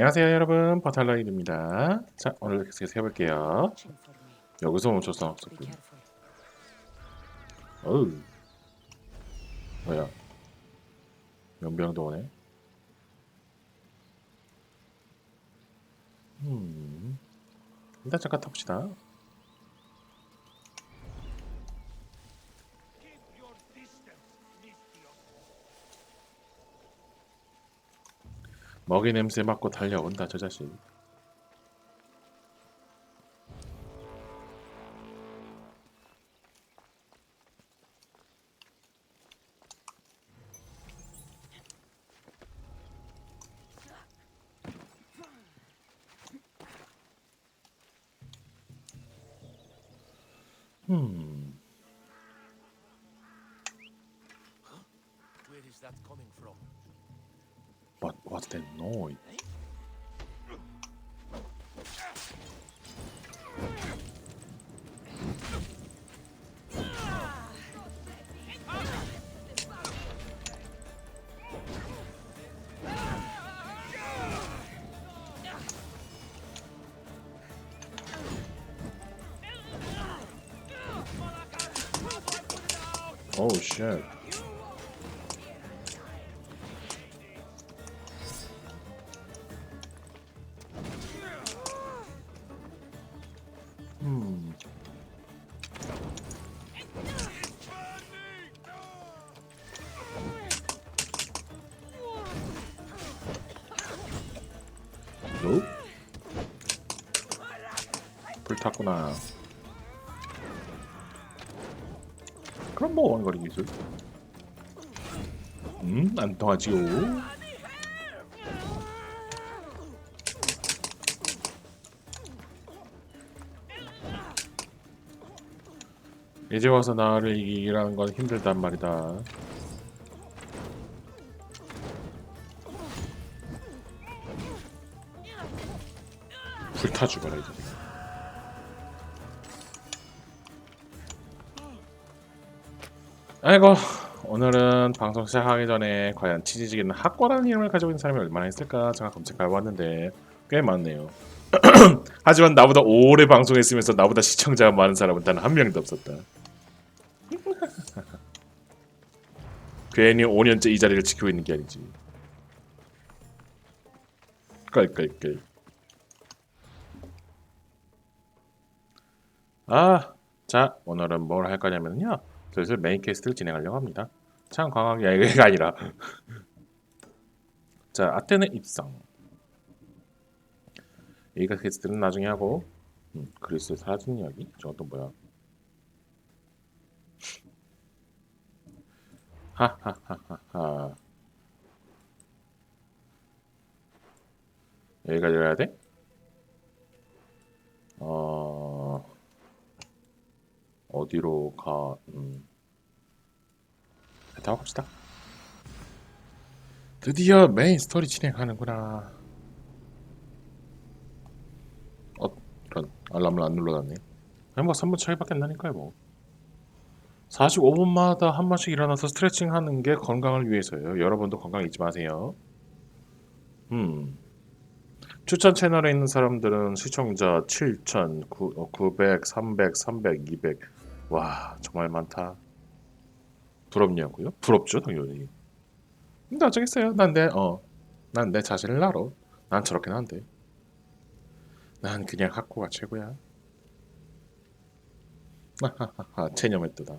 안녕하세요 여러분, 버탈러입니다. 자, 오늘 계속해서 해볼게요. 여기서 멈춰서 없었군. 어우, 뭐야, 연병도 오네. 일단 잠깐 탑시다. 먹이 냄새 맡고 달려온다 저 자식. What's that noise? Oh shit. Nope. 불 탔구나. 그럼 뭐 원거리 기술? 안 통하지요. 이제 와서 나를 이기라는 건 힘들단 말이다. 불타 죽어라 이제. 아이고, 오늘은 방송 시작하기 전에 과연 치즈직에는 학과라는 이름을 가지고 있는 사람이 얼마나 있을까 잠깐 검색해봤는데 꽤 많네요. 하지만 나보다 오래 방송했으면서 나보다 시청자가 많은 사람은 단 한 명도 없었다. 괜히 5년째 이 자리를 지키고 있는 게 아니지. 끌끌끌. 자, 오늘은 뭘 할 거냐면요, 슬슬 메인 퀘스트를 진행하려고 합니다. 참 광학이 이게 아니라 자, 아테네 입성. 여기가 퀘스트는 나중에 하고, 그리스 사라진 이야기? 저것도 뭐야? 하하하하하. 여기까지 가야 돼? 어디로 가? 다 봅시다. 드디어 메인 스토리 진행하는구나. 이런 알람을 안 눌러놨네. 그냥 뭐 3분 차이밖에 안 나니까요 뭐. 45분마다 한 번씩 일어나서 스트레칭 하는 게 건강을 위해서요. 여러분도 건강 잊지 마세요. 추천 채널에 있는 사람들은 시청자 7,000, 900, 300, 300, 200. 와, 정말 많다. 부럽냐고요? 부럽죠, 당연히. 근데 어쩌겠어요. 난 내 자신을 알아. 난 저렇긴 한데. 난 그냥 학고가 최고야. 체념의 뜨다.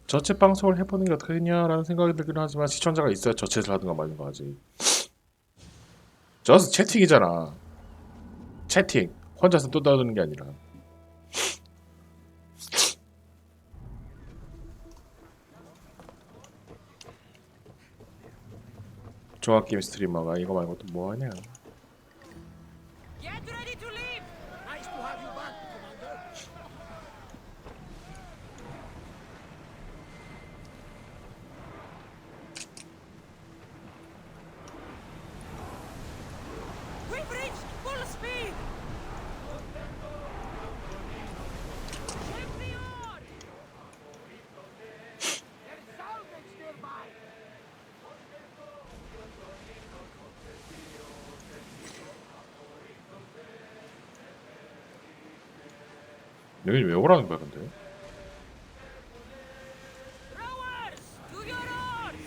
저챗 방송을 해보는 게 어떻겠냐라는 생각이 들긴 하지만 시청자가 있어야 저챗을 하든가 말든가 하지. 저스 채팅이잖아. 채팅. 혼자서 또 떠드는 게 아니라. 종합게임 스트리머가 이거 말고 또 뭐하냐. Get ready to leave! Nice to have you back, Commander. We've reached full speed! 여기 왜 오라는 거야 근데? Rowers, to your oars!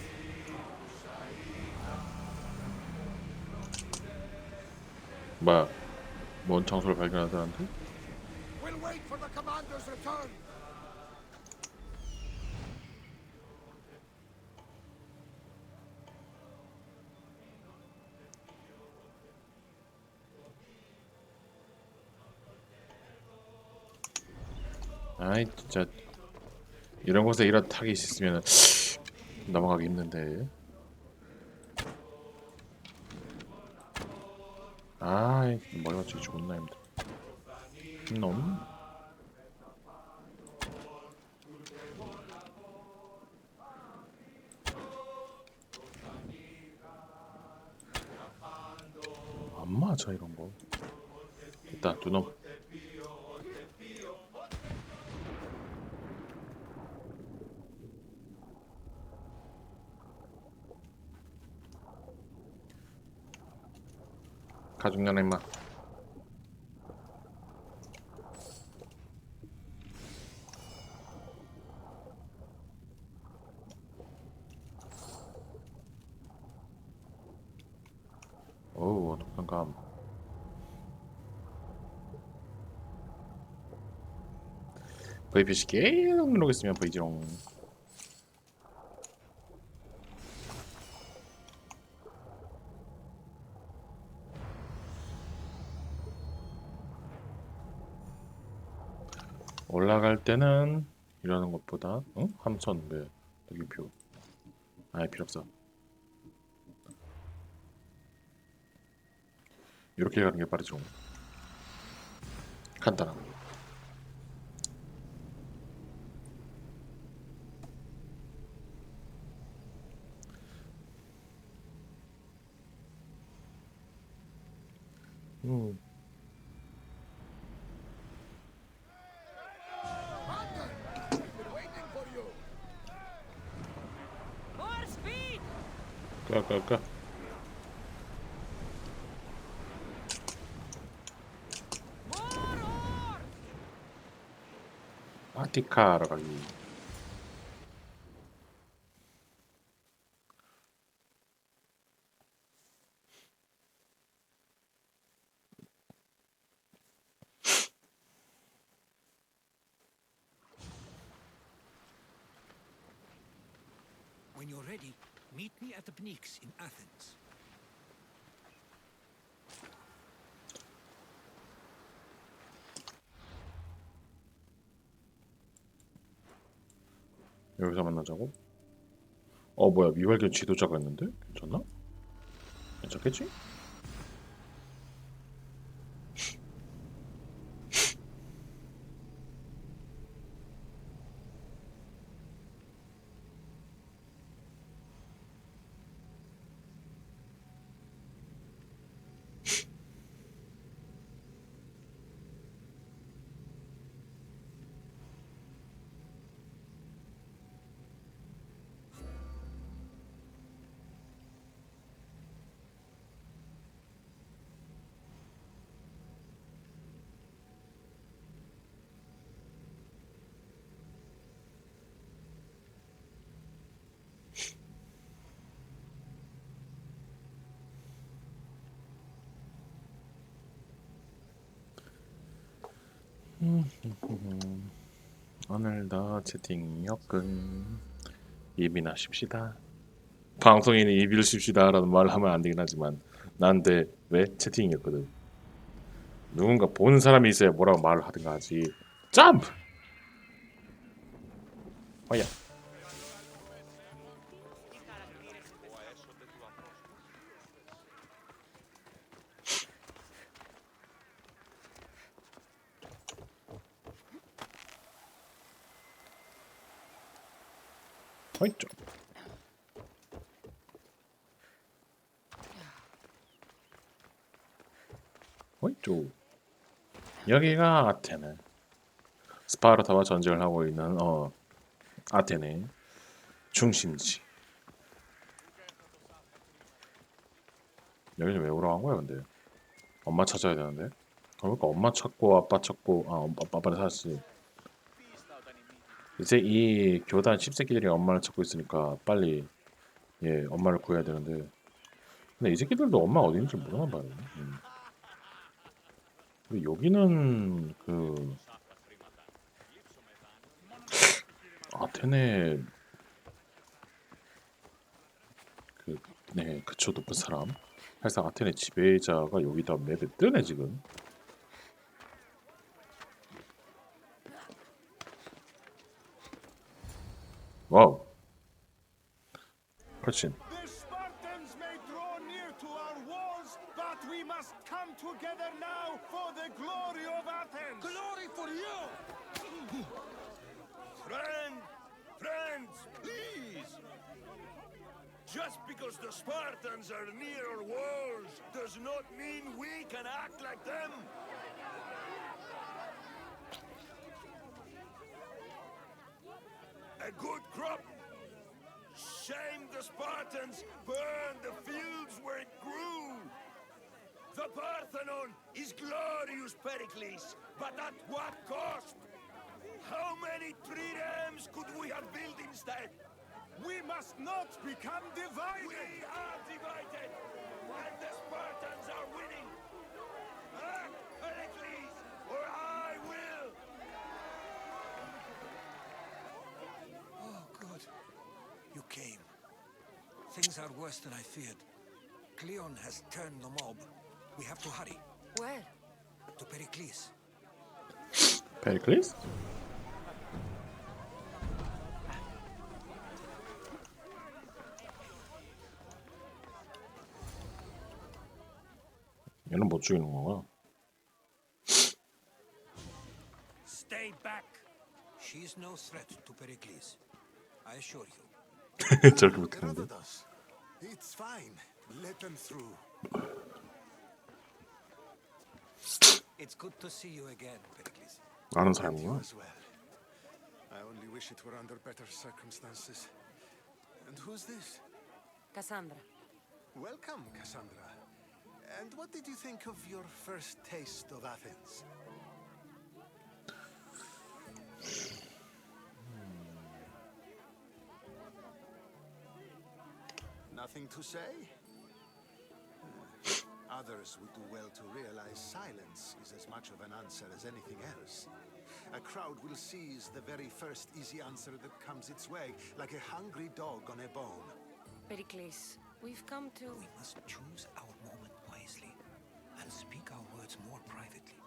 뭐야? 먼 장소를 발견하다는데? We'll wait for the commander's return. 아이 진짜 이런 곳에 이런 탁이 있으면 넘어가기 힘든데. 아이 머리 맞추기 존나 힘들어. 놈? 안 맞아 이런 거. 됐다 두 놈. 가죽년아 임마. 어우 어떡한 감. VPC 계속 누르고 있으면 보이지롱. 올라갈 때는 이러는 것보다 응? 함선 왜 여기표 아예 필요 없어. 이렇게 가는 게 빠르죠. 간단한 거. 음. Commander, we've been waiting for you. More speed! 까. More oars! 아티카로 가기. When you're ready, meet me at the Pnyx in Athens. 여기서 만나자고? 어 뭐야 미발견 지도자가 있는데? 괜찮나? 괜찮겠지? 오늘도 채팅 여근 예민하십시다. 방송인이 예민하십시다라는 말을 하면 안 되긴 하지만 난데 왜 채팅이었거든. 누군가 보는 사람이 있어야 뭐라고 말을 하든가 하지. 점프! 어야. 어이쪽. 어이쪽. 여기가 아테네. 스파르타와 전쟁을 하고 있는 아테네 중심지. 여기는 왜 오라고 한 거야 근데? 엄마 찾아야 되는데 그러니까 엄마 찾고 아빠 찾고 아빠를 찾았지. 이제 이 교단 씹새끼들이 엄마를 찾고 있으니까 빨리 엄마를 구해야 되는데 근데 이 새끼들도 엄마 어디 있는지 모르나 봐요. 근데 여기는 그 아테네 그쵸 높은 사람. 사실상 아테네 지배자가 여기다 맵에 뜨네 지금. 와우. 그렇지. The Spartans may draw near to our walls, but we must come together now for the glory of Athens. Glory for you! Friends, please. Just because the Spartans are near our walls does not mean we can act like them. A good crop. Shame the Spartans burned the fields where it grew. The Parthenon is glorious, Pericles, but at what cost? How many triremes could we have built instead? We must not become divided. We are divided, and the Spartans are winning. Act, Pericles, or I will. Oh, good. You came. Things are worse than I feared. Cleon has turned the mob. We have to hurry. Where? To Pericles. 페리클리스? 얘는 못 죽이는 거야. Stay back. She's no threat to Pericles. I assure you. 저렇게 못하는데. Herodotus, it's fine. Let them through. It's good to see you again, Pericles. 아는 You 사람이구나. as well. I only wish it were under better circumstances. And who's this? Cassandra. Welcome, Cassandra. And what did you think of your first taste of Athens? Nothing to say? Others would do well to realize silence is as much of an answer as anything else. A crowd will seize the very first easy answer that comes its way, like a hungry dog on a bone. Pericles, we've come to... We must choose our moment wisely and speak our words more privately.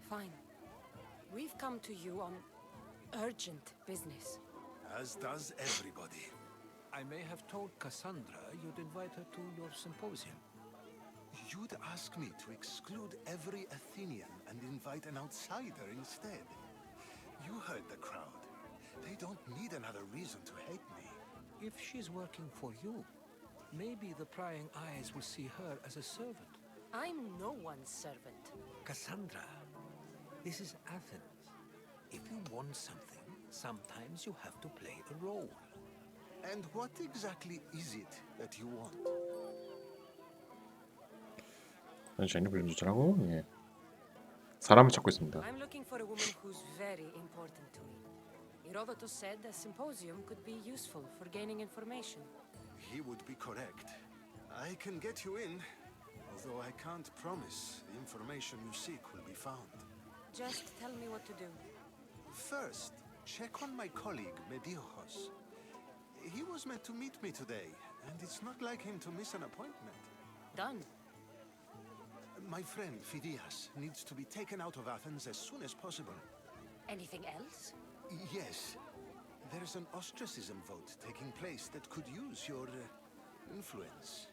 Fine. We've come to you on urgent business. As does everybody. I may have told Cassandra you'd invite her to your symposium. You'd ask me to exclude every Athenian and invite an outsider instead. You heard the crowd. They don't need another reason to hate me. If she's working for you, maybe the prying eyes will see her as a servant. I'm no one's servant. Cassandra, this is Athens. If you want something, sometimes you have to play a role. And what exactly is it that you want? 잠시만요, 불림 조절하고 예. 사람을 찾고 있습니다. I'm looking for a woman who's very important to me. Herodotus said a symposium could be useful for gaining information. He would be correct. I can get you in, although I can't promise the information you seek will be found. Just tell me what to do. First, check on my colleague, Mediochos. He was meant to meet me today, and it's not like him to miss an appointment. Done. My friend, Phidias, needs to be taken out of Athens as soon as possible. Anything else? Yes. There's an ostracism vote taking place that could use your influence.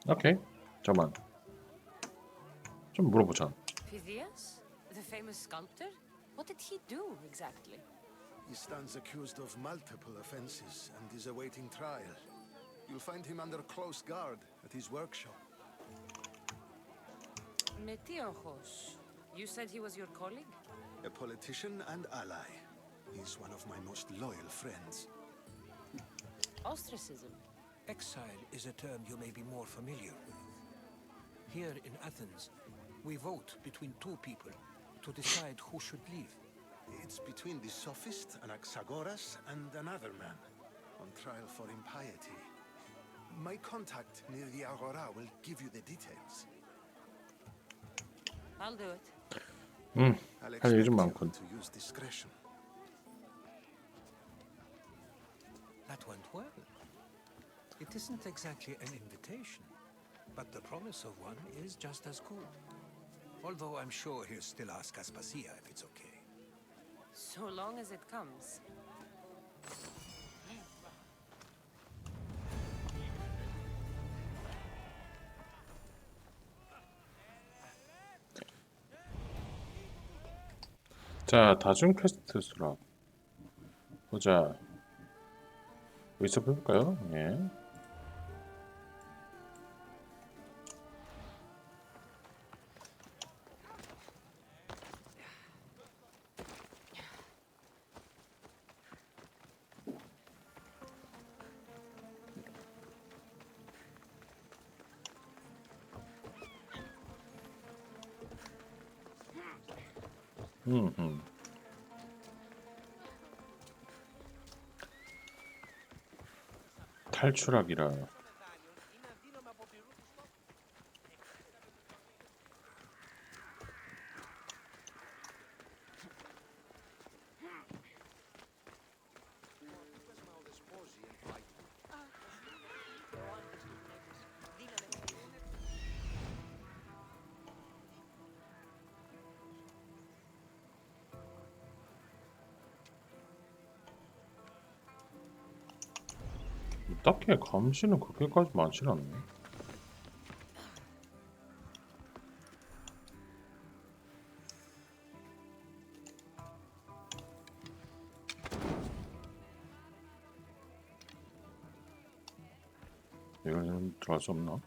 오케이. 잠깐만. 좀 물어보자. Phidias? The famous sculptor? What did he do exactly? He stands accused of multiple offenses and is awaiting trial. You'll find him under close guard at his workshop. Metiochos. You said he was your colleague? A politician and ally. He's one of my most loyal friends. Ostracism. Exile is a term you may be more familiar with. Here in Athens, we vote between two people to decide who should leave. It's between the sophist Anaxagoras and another man on trial for impiety. My contact near the Agora will give you the details. I'll do it. I'll 할 일이 expect 좀 you 많군. to use discretion. That went well. It isn't exactly an invitation, but the promise of one is just as good. Although I'm sure he'll still ask Aspasia if it's okay. So long as it comes. 자, 다중 퀘스트 수락 보자. 여기서 볼까요? 예. 탈출하기라. 딱히 감시는 그렇게까지 많진 않네. 이거는 들어갈 수 없나?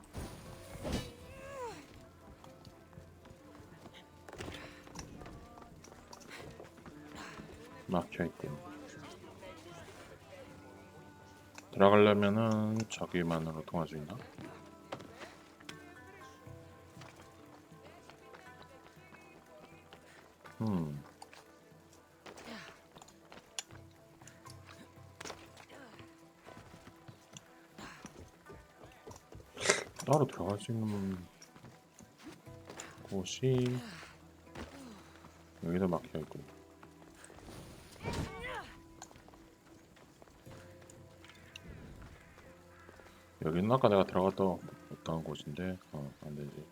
막혀있군. 들어가려면은 저기만으로 통할 수 있나? 따로 들어갈 수 있는 곳이 여기도 막혀있군. 여기는 아까 내가 들어갔던 어떤 곳인데 안되지.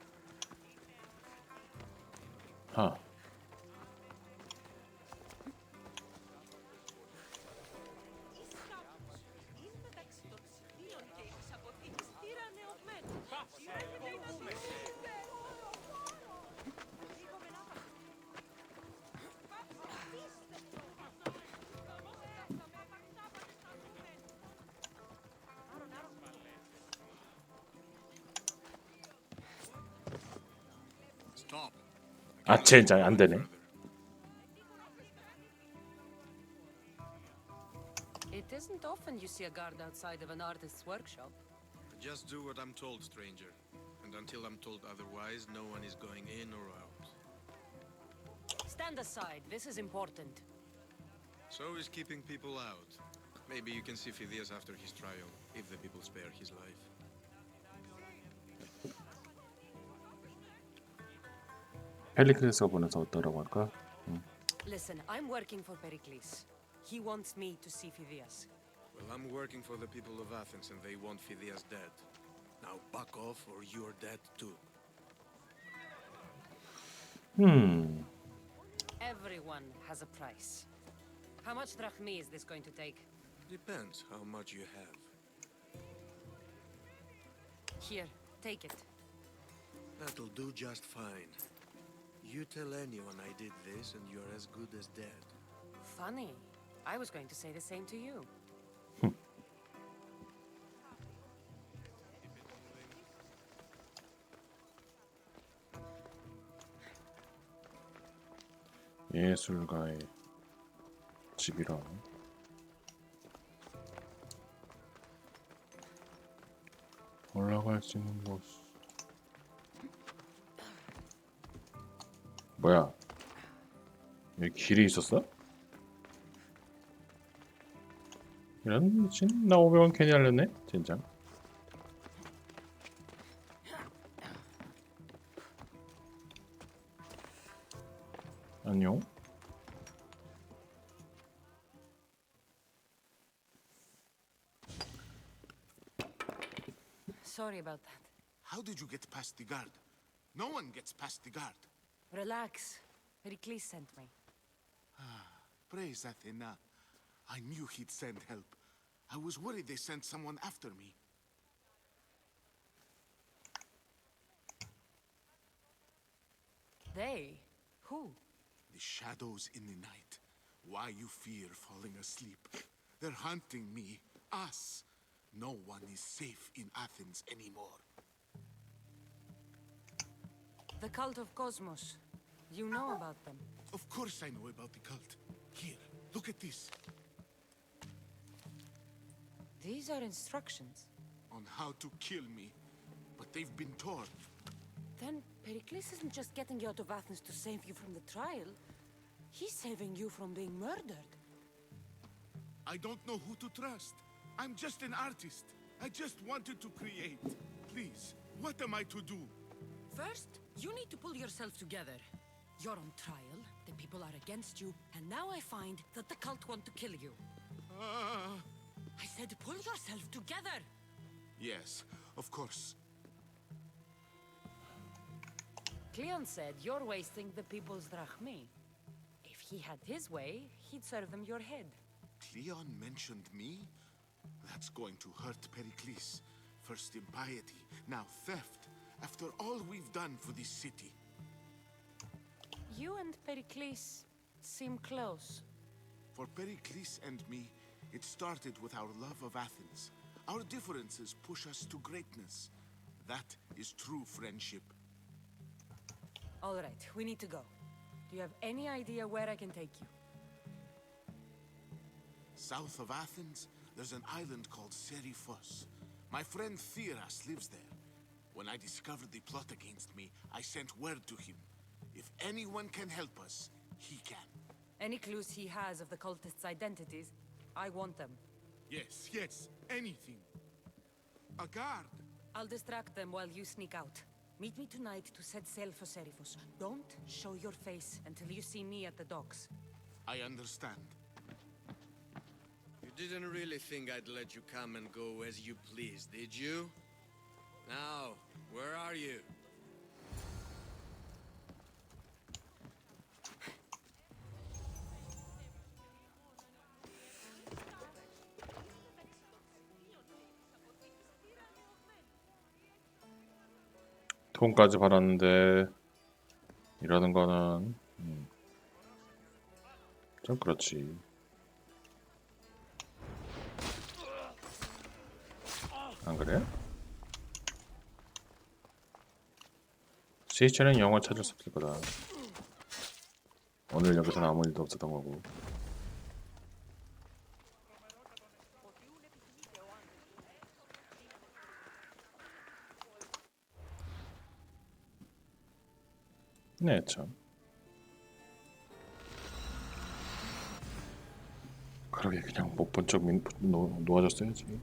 하. 아 진짜 안되네. It isn't often you see a guard outside of an artist's workshop. Just do what I'm told, stranger. And until I'm told otherwise, no one is going in or out. Stand aside. This is important. So is keeping people out. Maybe you can see Phidias after his trial, if the people spare his life. 펠리클레스가 보내서 어떠라고 할까? Listen, I'm working for Pericles. He wants me to see Phidias. Well, I'm working for the people of Athens and they want Phidias dead. Now back off or you're dead too. Everyone has a price. How much drachmi is this going to take? Depends how much you have. Here, take it. That'll do just fine. You tell anyone I did this and you're as good as dead. Funny. I was going to say the same to you. 예술가의 집이라. 올라갈 수 있는 곳. 뭐야? 여기 길이 있었어? 이런 미친 나 500원 괜히 알렸네 진짜. 안녕. Sorry about that. How did you get past the guard? No one gets past the guard. Relax. Pericles sent me. Praise Athena. I knew he'd send help. I was worried they sent someone after me. They? Who? The shadows in the night. Why you fear falling asleep? They're hunting me. Us. No one is safe in Athens anymore. The cult of Cosmos. You know about them. Of course I know about the cult. Here, look at this. These are instructions. On how to kill me. But they've been torn. Then Pericles isn't just getting you out of Athens to save you from the trial. He's saving you from being murdered. I don't know who to trust. I'm just an artist. I just wanted to create. Please, what am I to do? First, you need to pull yourself together. You're on trial, the people are against you, and now I find that the cult want to kill you. I said pull yourself together! Yes, of course. Cleon said you're wasting the people's drachmae. If he had his way, he'd serve them your head. Cleon mentioned me? That's going to hurt Pericles. First impiety, now theft. After all we've done for this city. You and Pericles seem close. For Pericles and me, it started with our love of Athens. Our differences push us to greatness. That is true friendship. All right, we need to go. Do you have any idea where I can take you? South of Athens, there's an island called Seriphos. My friend Theras lives there. When I discovered the plot against me, I sent word to him. If anyone can help us, he can. Any clues he has of the cultists' identities, I want them. Yes, yes, anything. A guard. I'll distract them while you sneak out. Meet me tonight to set sail for Seriphos. Don't show your face until you see me at the docks. I understand. You didn't really think I'd let you come and go as you please, did you? Now, where are you? 돈까지 받았는데 이러는 거는 좀 그렇지. 안 그래? 스위치는 영어 찾을 수 없을 거다. 오늘 여기서는 아무 일도 없었던 거고. 네, 참. 그러게 그냥 못 본 척 놓아줬어야지.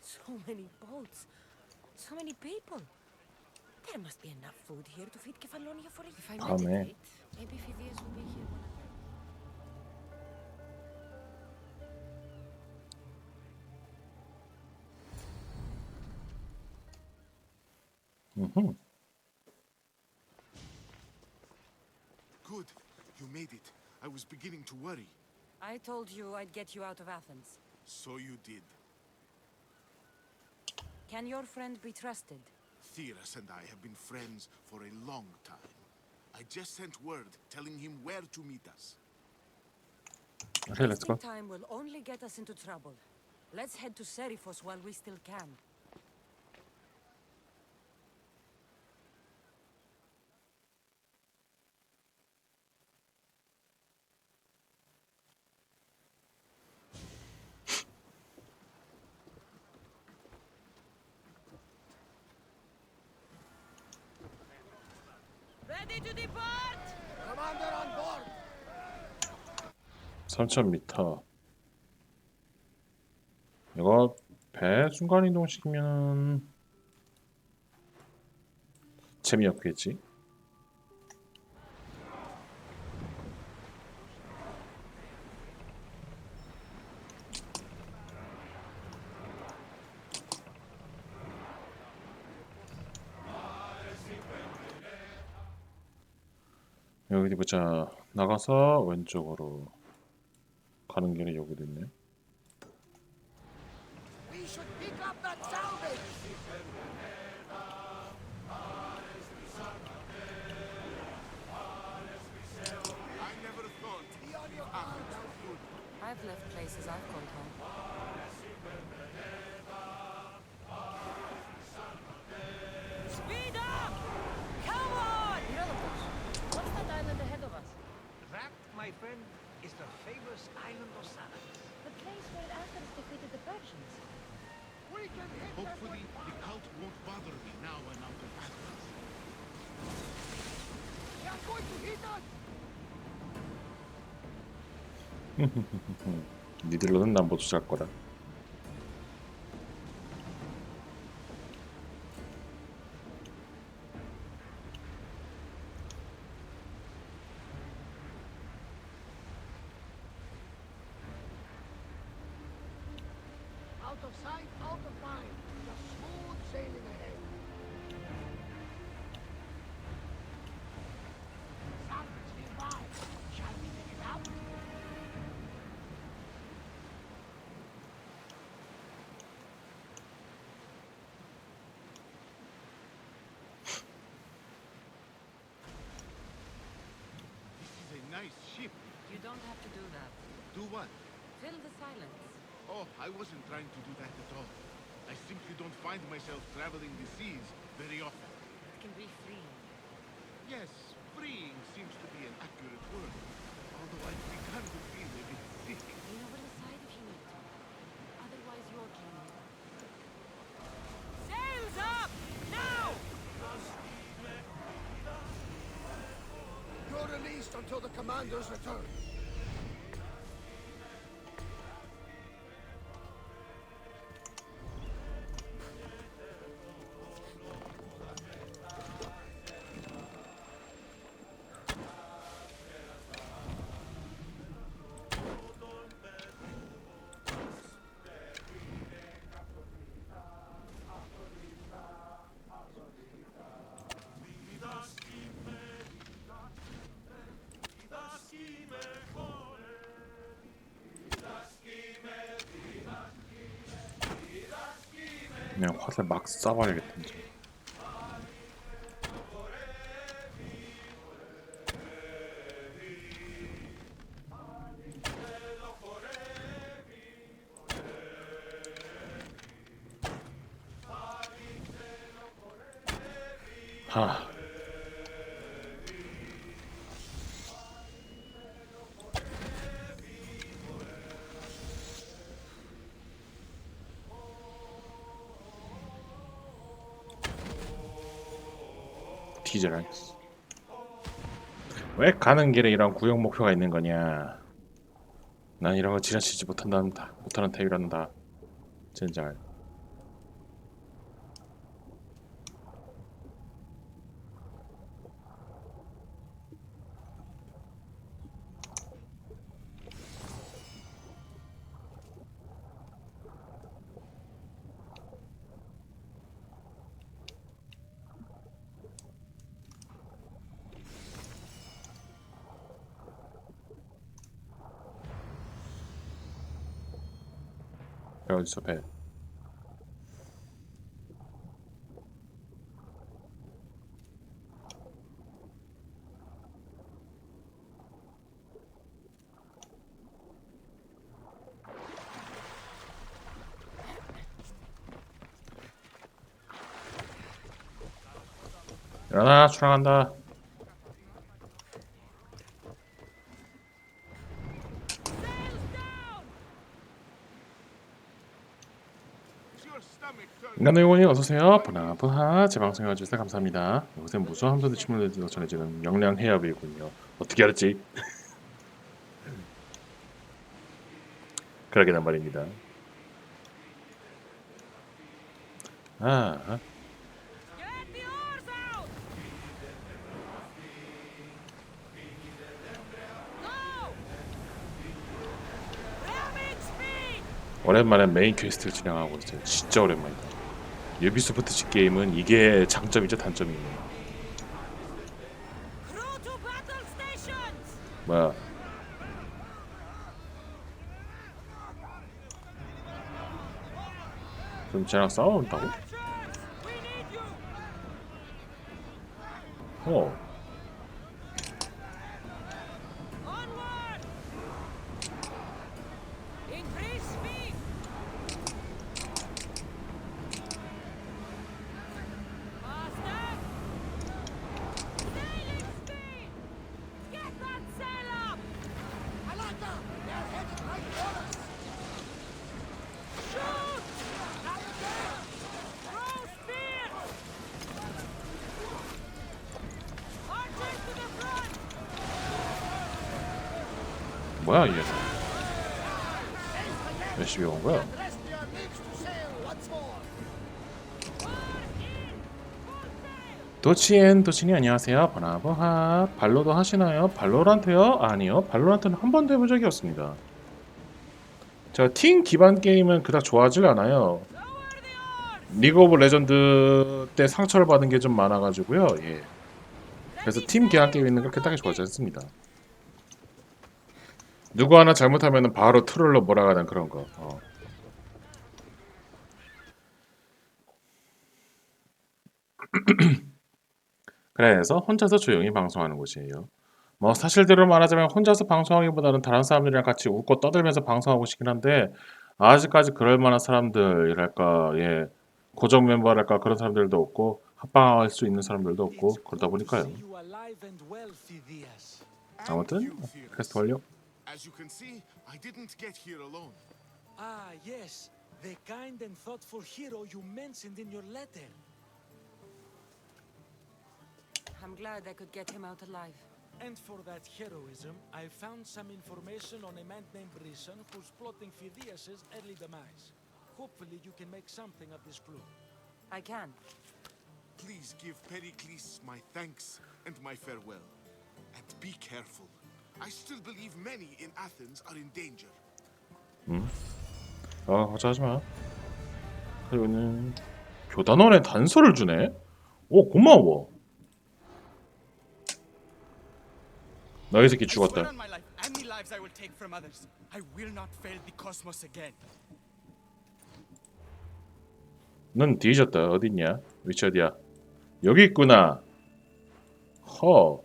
So many boats. So many people. There must be enough food here to feed Kefalonia for a year. If I 다음에 meditate, maybe Phidias will be here when Good. You made it. I was beginning to worry. I told you I'd get you out of Athens. So you did. Can your friend be trusted? Theras and I have been friends for a long time. I just sent word telling him where to meet us. Okay, let's go. Wasting time will only get us into trouble. Let's head to Serifos while we still can. Ready to depart! Commander on board! 3000m. 이거 배 순간 이동시키면 재미없겠지? 여기 어디 보자. 나가서 왼쪽으로 가는 길에 여기도 있네. We should pick up that salvage! I never thought. Be on your guard! I've left places I've called home. Speed up! Come on! What's that island ahead of us? That, my friend, is the famous island of Salamis. The place where Athens defeated the Persians. We can hit them Hopefully, the cult won't bother me now I'm out of Athens. They are going to hit us! 니들로는 난 못 수할 거다. Out of sight, out of mind. Just smooth sailing ahead. Salvage nearby. Shall we take it out? This is a nice ship. You don't have to do that. Do what? Fill the silence. Oh, I wasn't trying to do that at all. I simply don't find myself traveling the seas very often. It can be freeing. Yes, freeing seems to be an accurate word. Although I've begun to feel a bit sick. Lean over the side if you need to. Otherwise, you're dreaming. Sails up! Now! You're released until the commander's return. 그냥 화살 막 쏴버리겠다 이제. 하. 뒤져라. 왜 가는 길에 이런 구역 목표가 있는 거냐? 난 이런 거 지나치지 못하는 타입이란다. 젠장. 배 어딨어 배? 일어나 출항한다. 인간의 영혼이 어서오세요. 보나보하 제 방송에 와주셔서 감사합니다. 이곳엔 무수한 함선의 침몰에서 전해지는 영량 해협이군요. 어떻게 알았지? 그러게난 말입니다. 아, Get the oars out! Go! Ramming speed! 오랜만에 메인 퀘스트를 진행하고 있어요. 진짜 오랜만이다. 유비소프트 게임은 이게 장점이죠 단점이에요. Crew to battle stations! 뭐야? 그럼 쟤랑 싸워온다고? Archers! We need you! 어. Onward! Increase speed! Faster! Sailing speed! Get that sail up! I like that. They're headed right for us. Shoot! Throw spears! Archers to the front! 뭐야 이 녀석? 열심히 온 거야? Rest your lips to sail once more. 도치니 안녕하세요. 보나보하 발로도 하시나요? 발로란트요? 아니요. 발로란트는 한 번도 해본 적이 없습니다. 제가 팀 기반 게임은 그닥 좋아하질 않아요. 리그 오브 레전드 때 상처를 받은 게 좀 많아가지고요. 예. 그래서 팀 기반 게임 있는 걸 그닥 좋아하지 않습니다. 누구 하나 잘못하면 바로 트롤로 몰아가는 그런 거. 그래서 혼자서 조용히 방송하는 곳이에요. 뭐 사실대로 말하자면 혼자서 방송하기보다는 다른 사람들이랑 같이 웃고 떠들면서 방송하고 싶긴 한데 아직까지 그럴 만한 사람들이랄까 예 고정 멤버랄까 그런 사람들도 없고 합방할 수 있는 사람들도 없고 그러다 보니까요. 아무튼 퀘스트 완료. As you can see, I didn't get here alone. Ah, yes, the kind and thoughtful hero you mentioned in your letter. I'm glad I could get him out alive. And for that heroism, I found some information on a man named Brisson who's plotting Phidias's early demise. Hopefully you can make something of this clue. I can. Please give Pericles my thanks and my farewell. And be careful. I still believe many in Athens are in danger. 어쩌지 마. 그리고는 교단원에 단서를 주네. 오 고마워. 너희 새끼 죽었다. on my life and the lives I will take from others, I will not fail the cosmos again. 넌 뒤졌다. 어딨냐? 위치 어디야? 여기 있구나. 허.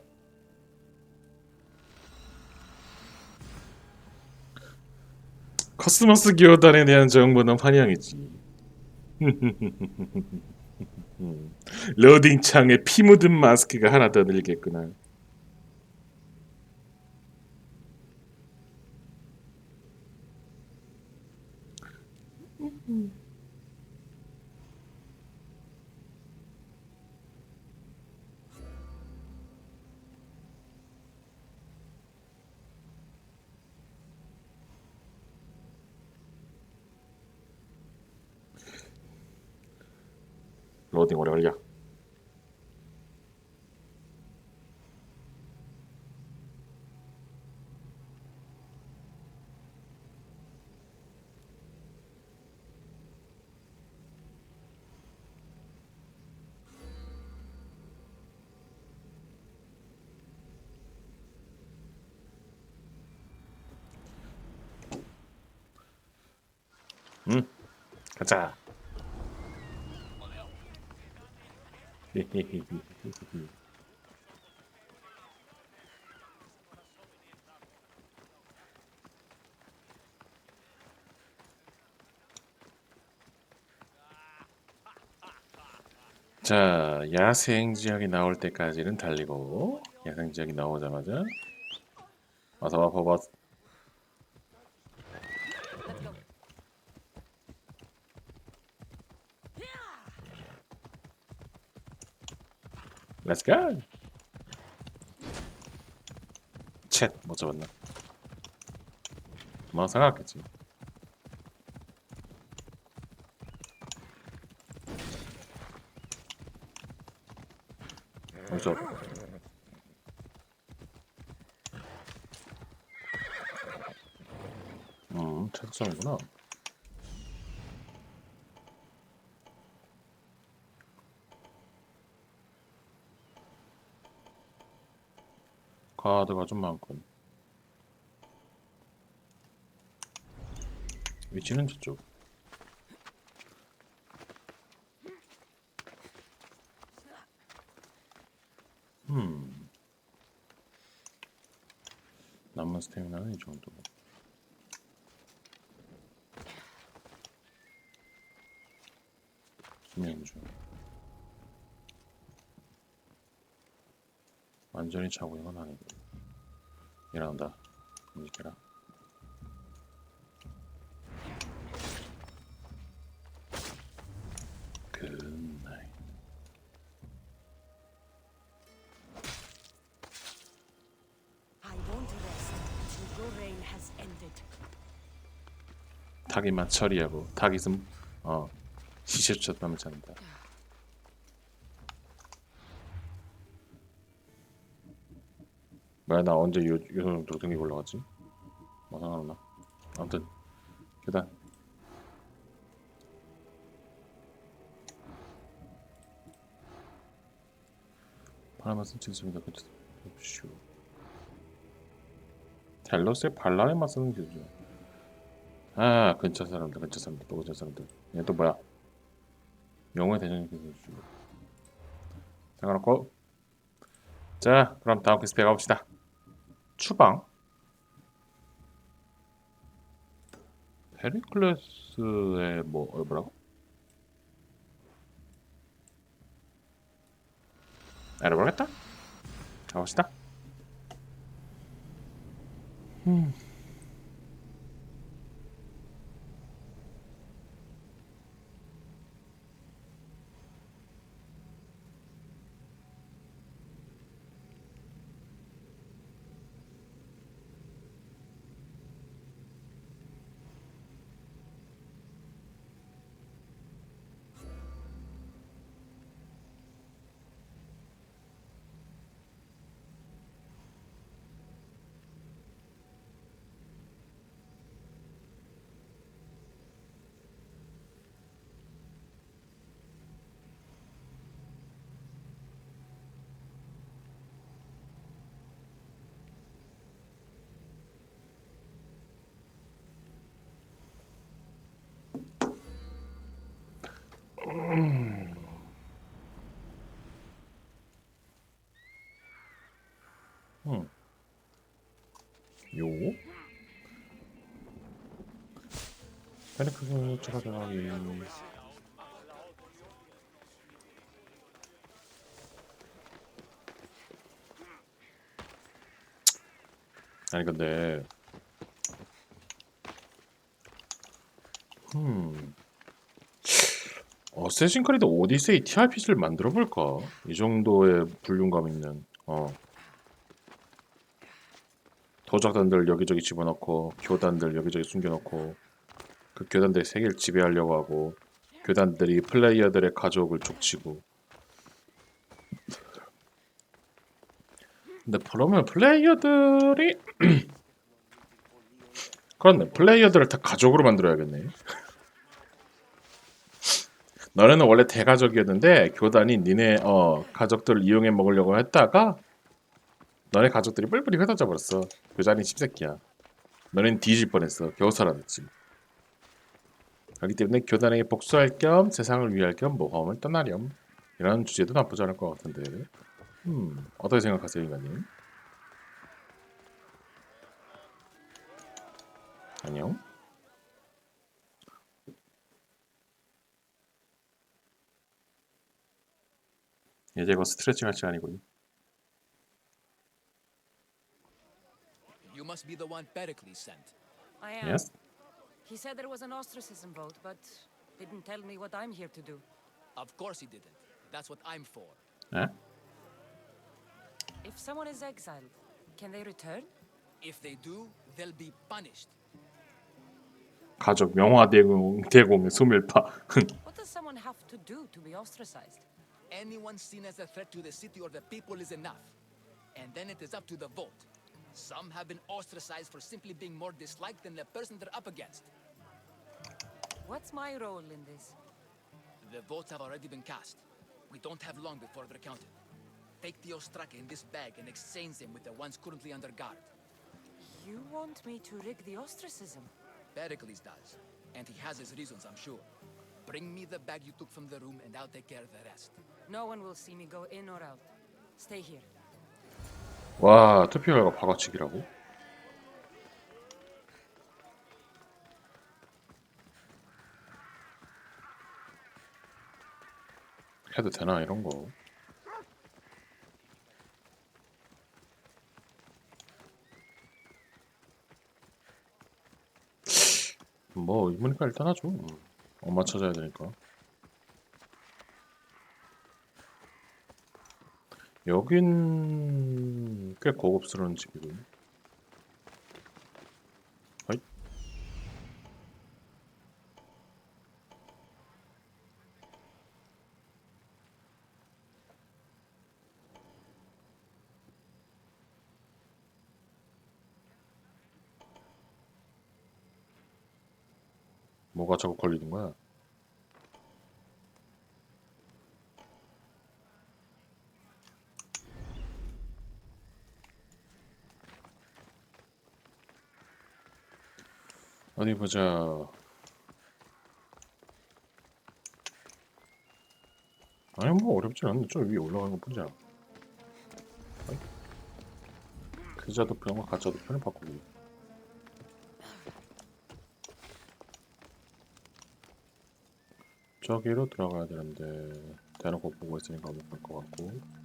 코스모스 교단에 대한 정보는 환영이지. 로딩 창에 피 묻은 마스크가 하나 더 늘겠구나. 로딩 오래 걸려. 응? 가자. 자, 야생 지역이 나올 때까지는 달리고 야생 지역이 나오자마자 와서 와 봐봐. Let's go. 챗못 잡았나? 뭐 생각했지. 어쩌? 찾았잖구나. 카드가 좀 많군. 위치는 저쪽. 남은 스태미나는 이 정도. 수면주. 완전히 차고 있는 건 아니고. 일어난다. 움직여라. 굿나잇. I won't rest until your reign has ended. 닭이만 처리하고 닭 있으면 시체 쫓았다면 잔다. 뭐야 나 언제 요 정도 등이 올라갔지? 뭐 상관없나? 아무튼 계단. 바람만 쓴 칠수입니다. 그렇죠. 텔러스의 반란에만 쓰는 기죠. 아 근처 사람들 또 근처 사람들. 얘 또 뭐야? 영웅의 대전이께서 주고. 상관없고. 자 그럼 다음 퀘스트에 가봅시다. 추방. 페리클레스의 뭐라고? 알아보겠다. 가봅시다. 요 페리클레스 찾아가기. 아니 근데 어쌔신 크리드 오디세이 TRPG를 만들어 볼까? 이 정도의 불륜감 있는 도적단들 여기저기 집어넣고 교단들 여기저기 숨겨놓고 그 교단들의 세계를 지배하려고 하고 교단들이 플레이어들의 가족을 족치고. 근데 그러면 플레이어들이 그렇네. 플레이어들을 다 가족으로 만들어야겠네. 너네는 원래 대가족이었는데 교단이 니네 가족들을 이용해 먹으려고 했다가 너네 가족들이 뿔뿔이 흩어져 버렸어. 교단이 씹새끼야. 너넨 뒤질 뻔했어. 겨우 살아났지. 그렇기 때문에 교단에게 복수할 겸 세상을 위할 겸 모험을 떠나렴. 이런 주제도 나쁘지 않을 것 같은데. 어떻게 생각하세요, 인간님? 안녕. 이제 이거 스트레칭 할 시간이군요. You must be the one Pericles sent. I am. Yes. He said there was an ostracism vote, but didn't tell me what I'm here to do. Of course he didn't. That's what I'm for. 에? If someone is exiled, can they return? If they do, they'll be punished. 가족 명화 대공의 소멸파. What does someone have to do to be ostracized? Anyone seen as a threat to the city or the people is enough. And then it is up to the vote. Some have been ostracized for simply being more disliked than the person they're up against. What's my role in this? The votes have already been cast. We don't have long before they're counted. Take the ostraka in this bag and exchange them with the ones currently under guard. You want me to rig the ostracism? Pericles does. And he has his reasons, I'm sure. Bring me the bag you took from the room and I'll take care of the rest. No one will see me go in or out. Stay here. 와, 투표 결과 바꿔치기라고? 해도 되나 이런 거? 뭐 이모니까 일단 하죠. 엄마 찾아야 되니까. 여긴 꽤 고급스러운 집이군. 어이? 뭐가 자꾸 걸리는 거야? 어디 보자. 아니 뭐 어렵진 않네. 저 위에 올라가는 거 보자. 글자 도표와 가짜 도표를 바꾸기. 저기로 들어가야 되는데 대놓고 보고 있으니까 못 볼 것 같고.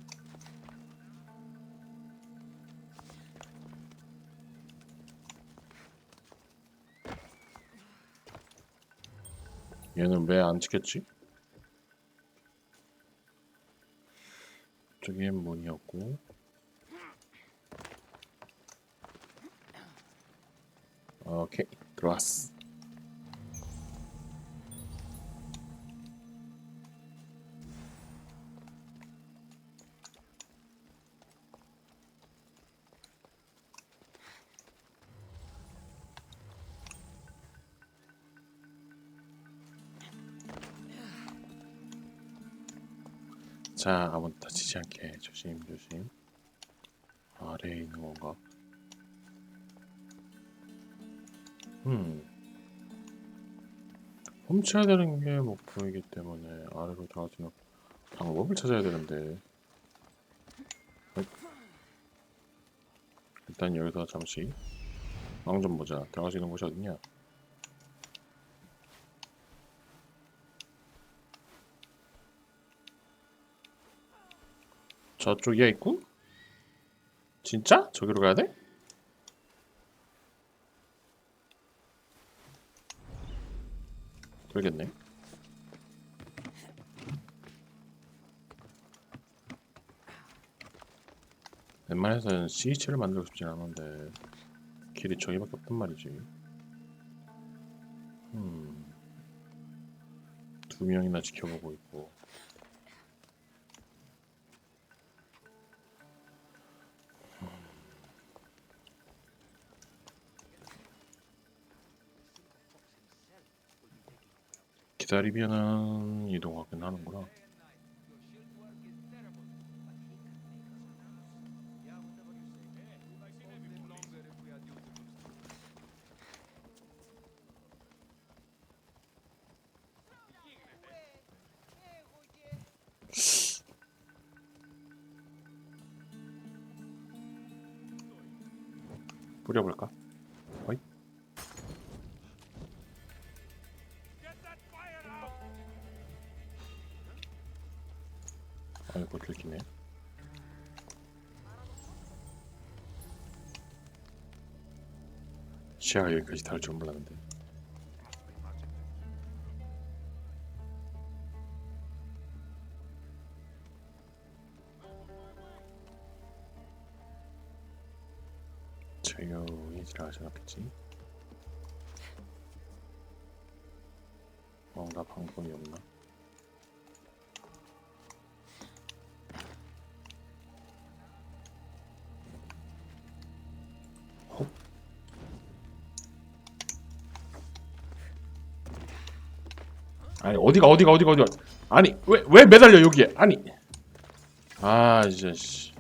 얘는 왜 안 찍혔지? 저기엔 문이었고. 오케이, 들어왔어. 자, 아무도 다치지 않게 조심조심. 아래에 있는 건가? 훔쳐야 되는 게 목표이기 때문에 아래로 들어갈 수 있는 방법을 찾아야 되는데. 일단 여기서 잠시 망 좀 보자. 들어갈 수 있는 곳이 어딨냐? 저쪽에 있고? 진짜? 저기로 가야 돼? 그러겠네. 웬만해서는 CH를 만들고 싶진 않은데 길이 저기밖에 없단 말이지. 두 명이나 지켜보고 있고. 기다리면은 이동하긴 하는구나. 뿌려볼까? 어이? 아이고 들키네. 시야가 여기까지 닿을 줄 몰랐는데. 조용히 지나가지 않았겠지? 나 방법이 없나? 헉? 아니 어디가 아니 왜 매달려 여기에 아니 이제 씨.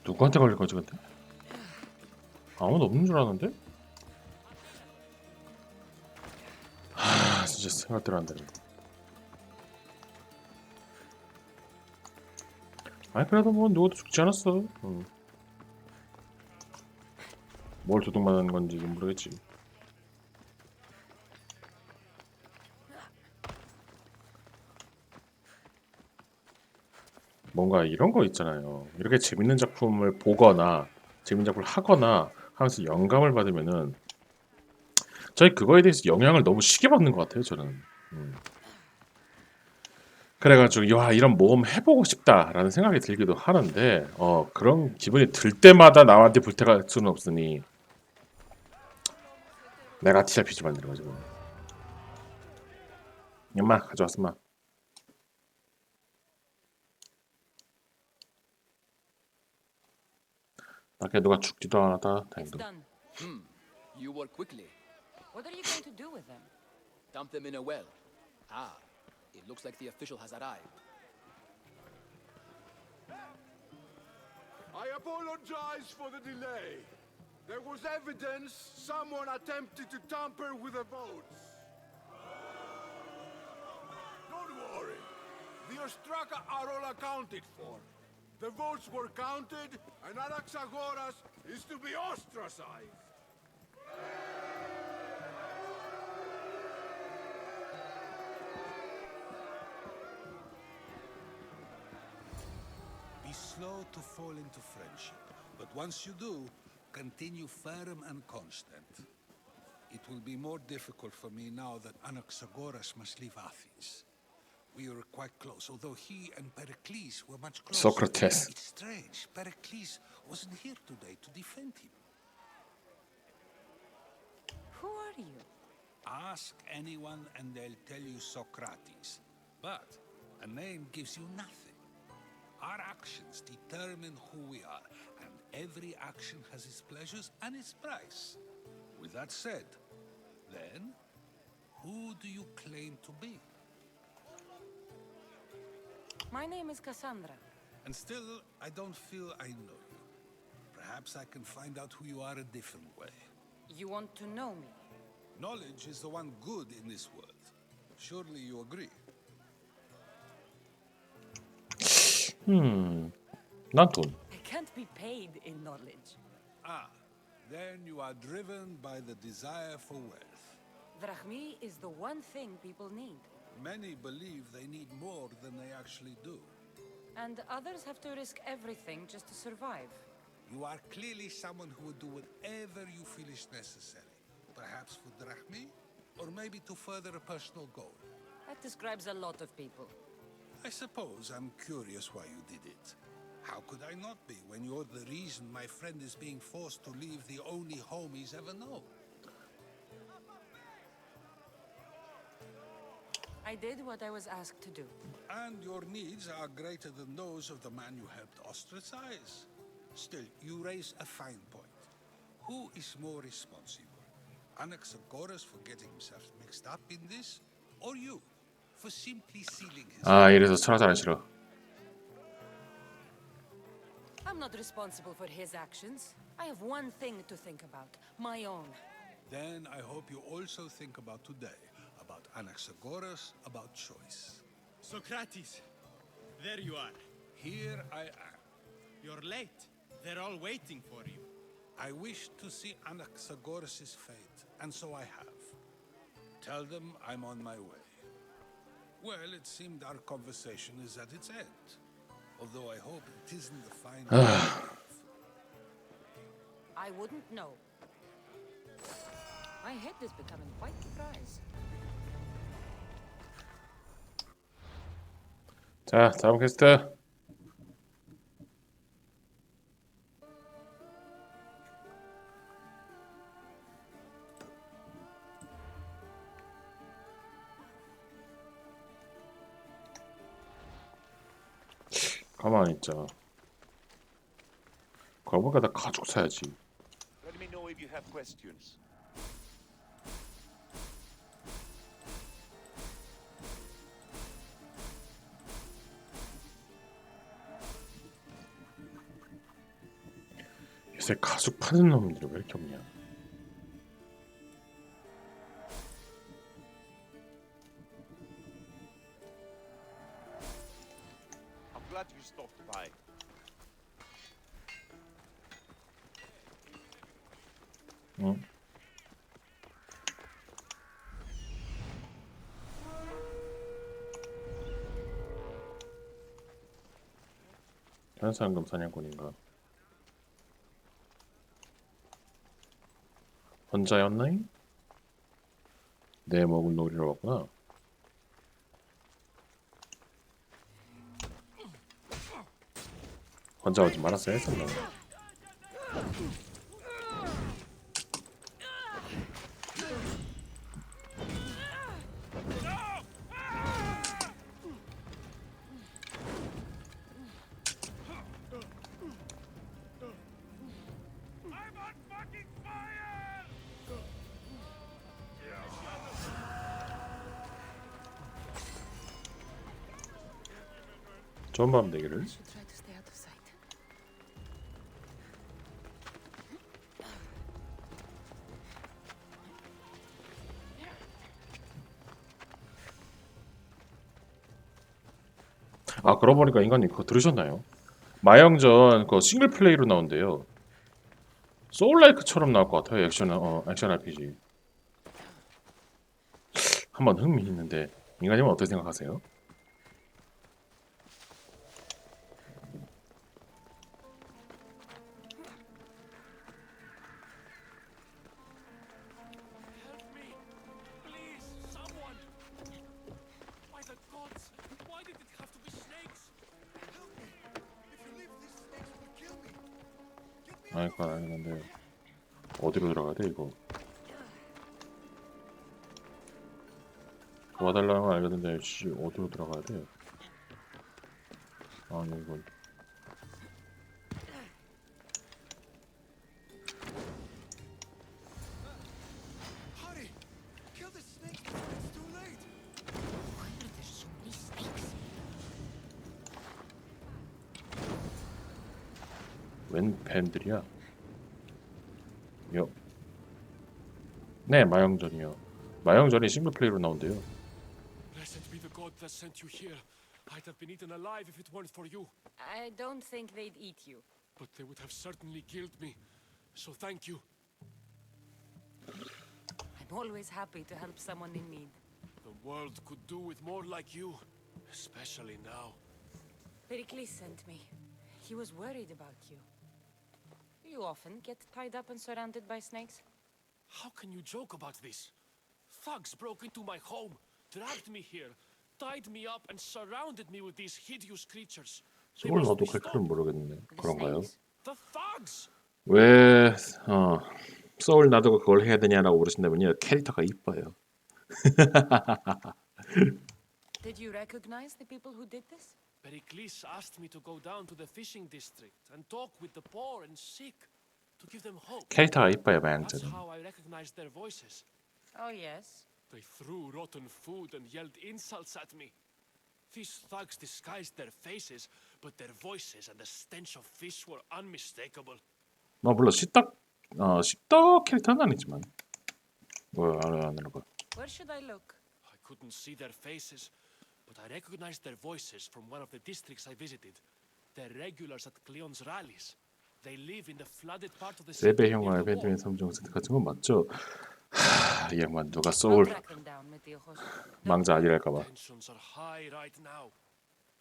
누구한테 걸릴 거지 근데? 아무도 없는 줄 아는데? 진짜 생각대로 안 되네. 아니 그래도 뭐 누구도 죽지 않았어. 뭘 도둑맞은 건지 모르겠지. 뭔가 이런 거 있잖아요. 이렇게 재밌는 작품을 보거나 재밌는 작품을 하거나 하면서 영감을 받으면은 저희 그거에 대해서 영향을 너무 시게 받는 것 같아요. 저는. 그래가지고 와 이런 모험 해보고 싶다라는 생각이 들기도 하는데 그런 기분이 들 때마다 나한테 불태갈 수는 없으니 내가 TRPG 만드는 거지 뭐. 엄마 가져왔어 마. 나게 누가 죽지도 않았다. It's 다행히도. done. You work quickly. What are you going to do with them? Dump them in a well. Ah, it looks like the official has arrived. I apologize for the delay. There was evidence someone attempted to tamper with the votes. Don't worry. The Ostraka are all accounted for. The votes were counted, and Anaxagoras is to be ostracized. Be slow to fall into friendship, but once you do, continue firm and constant. It will be more difficult for me now that Anaxagoras must leave Athens. We were quite close, although he and Pericles were much closer. Socrates. It's strange. Pericles wasn't here today to defend him. Who are you? Ask anyone and they'll tell you Socrates. But a name gives you nothing. Our actions determine who we are, and every action has its pleasures and its price. With that said, then, who do you claim to be? My name is Cassandra. And still, I don't feel I know you. Perhaps I can find out who you are a different way. You want to know me? Knowledge is the one good in this world. Surely you agree. 난 돈. I can't be paid in knowledge. Ah, then you are driven by the desire for wealth. Drachmi is the one thing people need. Many believe they need more than they actually do. And others have to risk everything just to survive. You are clearly someone who would do whatever you feel is necessary. Perhaps for drachmi, or maybe to further a personal goal. That describes a lot of people. I suppose I'm curious why you did it. How could I not be when you're the reason my friend is being forced to leave the only home he's ever known? I did what I was asked to do. And your needs are greater than those of the man you helped ostracize. Still, you raise a fine point. Who is more responsible? Anaxagoras for getting himself mixed up in this? Or you, for simply sealing his... 이래서 철학자랑 싫어. I'm not responsible for his actions. I have one thing to think about, my own. Then I hope you also think about today, about Anaxagoras, about choice. Socrates, there you are. Here I am. You're late. They're all waiting for you. I wish to see Anaxagoras' fate, and so I have. Tell them I'm on my way. Well, it seemed our conversation is at its end. Although I hope it isn't the final. I wouldn't know. My head is becoming quite dry. 자, 다음 퀘스트. 가만히 있자. 그거 보니까 나 가죽 사야지. Let me know if you have questions. 요새 가죽 파는 놈들이 왜 이렇게 없냐? I'm glad you stopped by. 응? 현상금 사냥꾼인가? 혼자였나잉? 내 먹을 놀이로 왔구나. 혼자 오지 말았어야 했었나? 좋은 밤 되기를. 아, 그러고 보니까 인간님 그거 들으셨나요? 마영전 그거 싱글 플레이로 나온대요. 소울라이크처럼 나올 것 같아요. 액션 RPG. 한번 흥미있는데 인간님은 어떻게 생각하세요? Help me! Please, someone! By the gods! Why did it have to be snakes? Help me! If you leave, these snakes will kill me. Get me 아니, 그건 아니는데 어디로 들어가야 돼 이거? 도와달라는 건 알겠는데 씨 어디로 들어가야 돼? 아, 이건 Hurry! Kill the snakes before it's too late. There's so many snakes. 웬 밴들이야? 요. 네, 마영전이요. 마영전이 싱글 플레이로 나온대요. Blessed be the god that sent you here. I'd have been eaten alive if it weren't for you. I don't think they'd eat you. But they would have certainly killed me. So thank you. I'm always happy to help someone in need. The world could do with more like you. Especially now. Pericles sent me. He was worried about you. You often get tied up and surrounded by snakes? How can you joke about this? Thugs broke into my home, dragged me here, tied me up and surrounded me with these hideous creatures. They 소울 must 너도 be 갈 줄은 stopped. 모르겠네. 그런가요? The thugs! 왜 소울 놔두고 그걸 해야 되냐라고 물으신다면요. 캐릭터가 이뻐요. Did you recognize the people who did this? Pericles asked me to go down to the fishing district and talk with the poor and sick, to give them hope. 캐릭터가 이뻐요, That's 마영전은. how I recognized their voices. Oh, yes. They threw rotten food and yelled insults at me. These thugs disguised their faces, but their voices and the stench of fish were unmistakable. 물론 씹덕 캐릭터는 아니지만 뭐야 안 하는 거. Where should I look? I couldn't see their faces, but I recognized their voices from one of the districts I visited. They're regulars at Cleon's rallies. They live in the flooded part of the city. 세배 near 형아 the 베드윈 wall. 3종 세트 같은 건 맞죠? 이 양반 누가 I'll 소울 track them down, Metiojos. 망자 아니랄까봐. Tensions are high right now.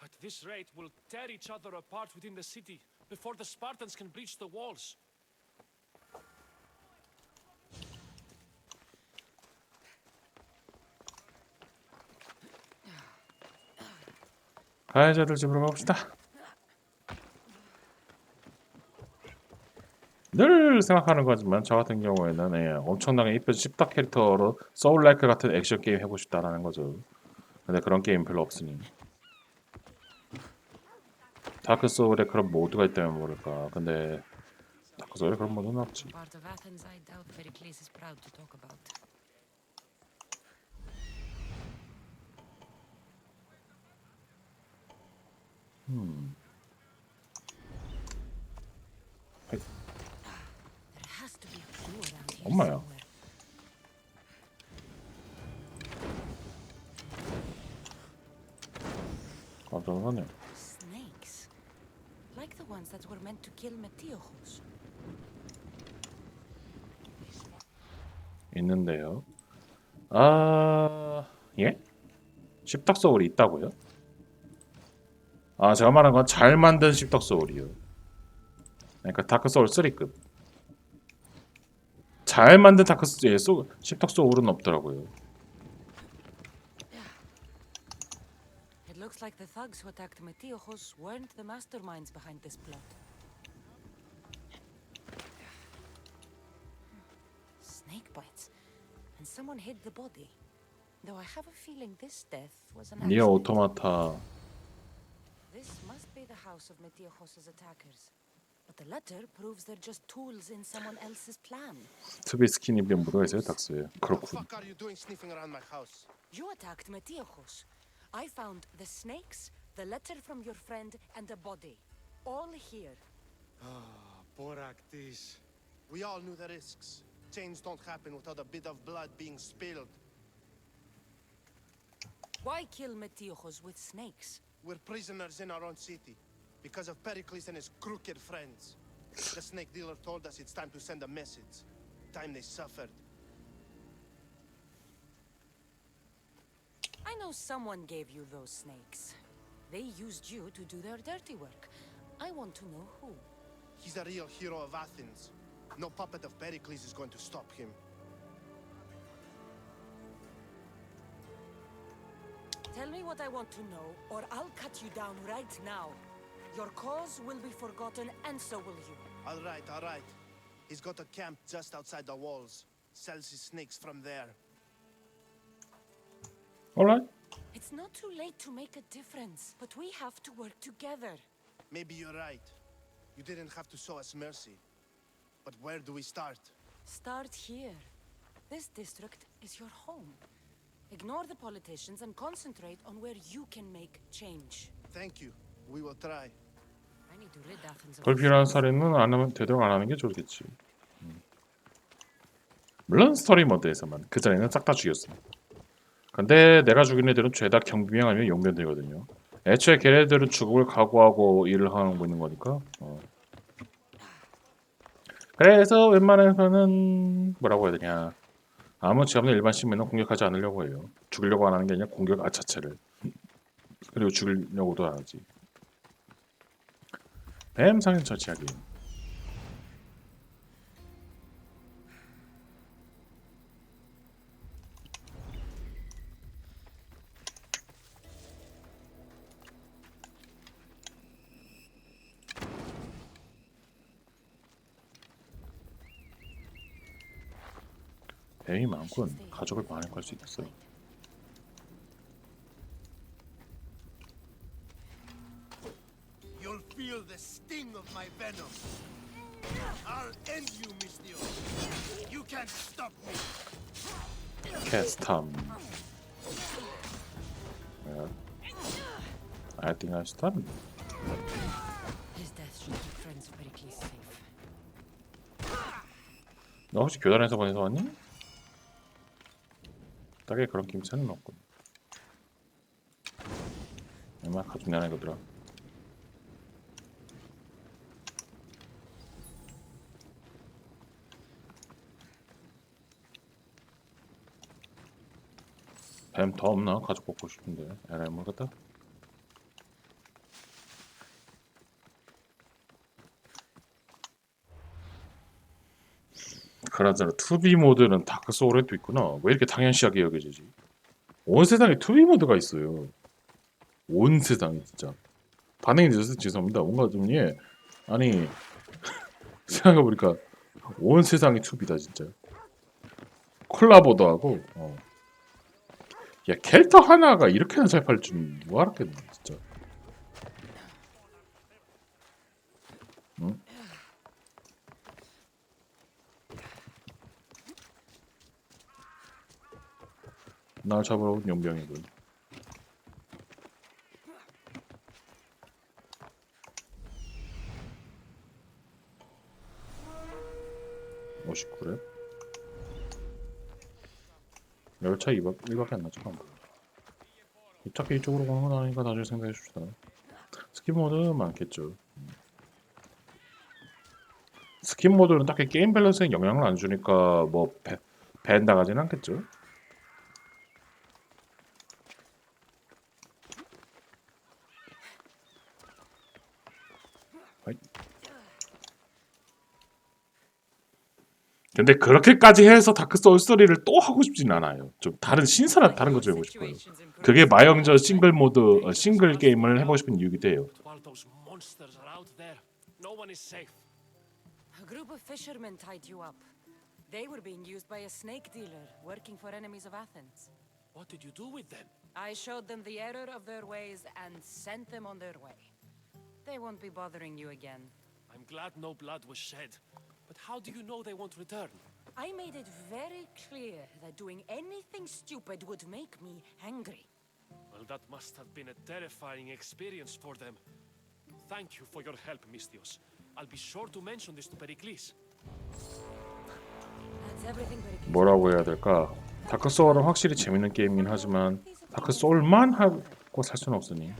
At this rate, we'll tear each other apart within the city before the Spartans can breach the walls. 가해자들 집으로 가봅시다. 늘 생각하는 거지만 저 같은 경우에는 엄청나게 이쁜 씹덕 캐릭터로 소울라이크 같은 액션 게임 해보고 싶다라는 거죠. 근데 그런 게임 별로 없으니. 다크 소울에 그런 모드가 있다면 모를까. 근데 다크 소울에 그런 모드는 없지. Part of Athens I doubt Pericles is proud to talk about. There has to be a clue around here 엄마야. somewhere. 깜짝 놀랐네. Snakes, like the ones that were meant to kill Metiojos. 있는데요. 예? 씹덕 소울이 있다고요? 제가 말한 건 잘 만든 씹덕 소울이요. 그러니까 다크 소울 3급. 잘 만든 씹덕 소울은 없더라고요. It looks like the thugs who attacked Metiojos weren't the masterminds behind this plot. Snake bites, and someone hid the body. Though I have a feeling this death was an 니어 accident. 오토마타 This must be the house of Metiojos' attackers. But the letter proves they're just tools in someone else's plan. 투비 스키니 빈 묻어가 있어요 닥스에. What the 그렇군. fuck are you doing sniffing around my house? You attacked Metiojos. I found the snakes, the letter from your friend, and the body. All here. Boraktis. We all knew the risks. Change don't happen without a bit of blood being spilled. Why kill Metiojos with snakes? We're prisoners in our own city because of Pericles and his crooked friends. The snake dealer told us it's time to send a message. Time they suffered. I know someone gave you those snakes. They used you to do their dirty work. I want to know who. He's a real hero of Athens. No puppet of Pericles is going to stop him. Tell me what I want to know, or I'll cut you down right now. Your cause will be forgotten, and so will you. All right. He's got a camp just outside the walls. Sells his snakes from there. Alright. It's not too late to make a difference, but we have to work together. Maybe you're right. You didn't have to show us mercy. But where do we start? Start here. This district is your home. Ignore the politicians and concentrate on where you can make change. Thank you. We will try. I need to rid Athens of 불필요한 살인은 되도록 안 하는 게 좋겠지. 물론 스토리 모드에서만. 그 전에는 싹 다 죽였어. 근데 내가 죽인 애들은 죄다 경비명 아니면 용병들이거든요. 애초에 걔네들은 죽음을 각오하고 일을 하고 있는 거니까. 그래서 웬만해서는 뭐라고 해야 되냐. 아무 죄 없는 일반 시민은 공격하지 않으려고 해요. 죽이려고 안 하는 게 아니라 공격 자체를. 그리고 죽이려고도 안 하지. 뱀 상인 처치하기. 뱀이 많군. 가족을 반응할 수 있어. You'll feel the sting of my venom. I'll end you, Mistio. You can't stop me. 캐스탐. I think I stun. His death should keep friends of Pericles safe. 너 혹시 교단에서 보내서 왔니? 딱히 그런 김새는 없군. 얼마 가족 내나 이거더라. 뱀 더 없나? 가족 먹고 싶은데. 에라이 모르겠다. 그나저나 투비 모드는 다크 소울에도 있구나. 왜 이렇게 당연시하게 여겨지지? 온 세상에 투비 모드가 있어요. 온 세상에 진짜. 반응이 늦어서 죄송합니다. 뭔가 좀 예. 아니 생각해보니까 온 세상이 투비다 진짜. 콜라보도 하고. 야 캐릭터 하나가 이렇게나 잘 팔 줄 누가 알았겠나 진짜. 응? 날 잡으러 온 용병이군. (59렙) 열차 1밖에 안 나죠. 어차피 이쪽으로 가는 건 아니니까 나중에 생각해 줍시다. 스킵 모드 많겠죠. 스킵 모드는 딱히 게임 밸런스에 영향을 안 주니까 뭐 밴 나가진 않겠죠. 근데 그렇게까지 해서 다크 소울 3를 또 하고 싶진 않아요. 좀 다른 신선한 다른 거 좀 해보고 싶어요. 그게 마영저 싱글 모드 싱글 게임을 해보고 싶은 이유기도 해요. While those monsters are out there, no one is safe. A group of fishermen tied you up. They were being used by a snake dealer working for enemies of Athens. What did you do with them? I showed them the error of their ways and sent them on their way. They won't be bothering you again. I'm glad no blood was shed. But how do you know they won't return? I made it very clear that doing anything stupid would make me angry. Well, that must have been a terrifying experience for them. Thank you for your help, Mystios. I'll be sure to mention this to Pericles. That's everything Pericles. 뭐라고 해야 될까? 다크 소울은 확실히 재밌는 게임이긴 하지만 다크 소울만 하고 살 수는 없으니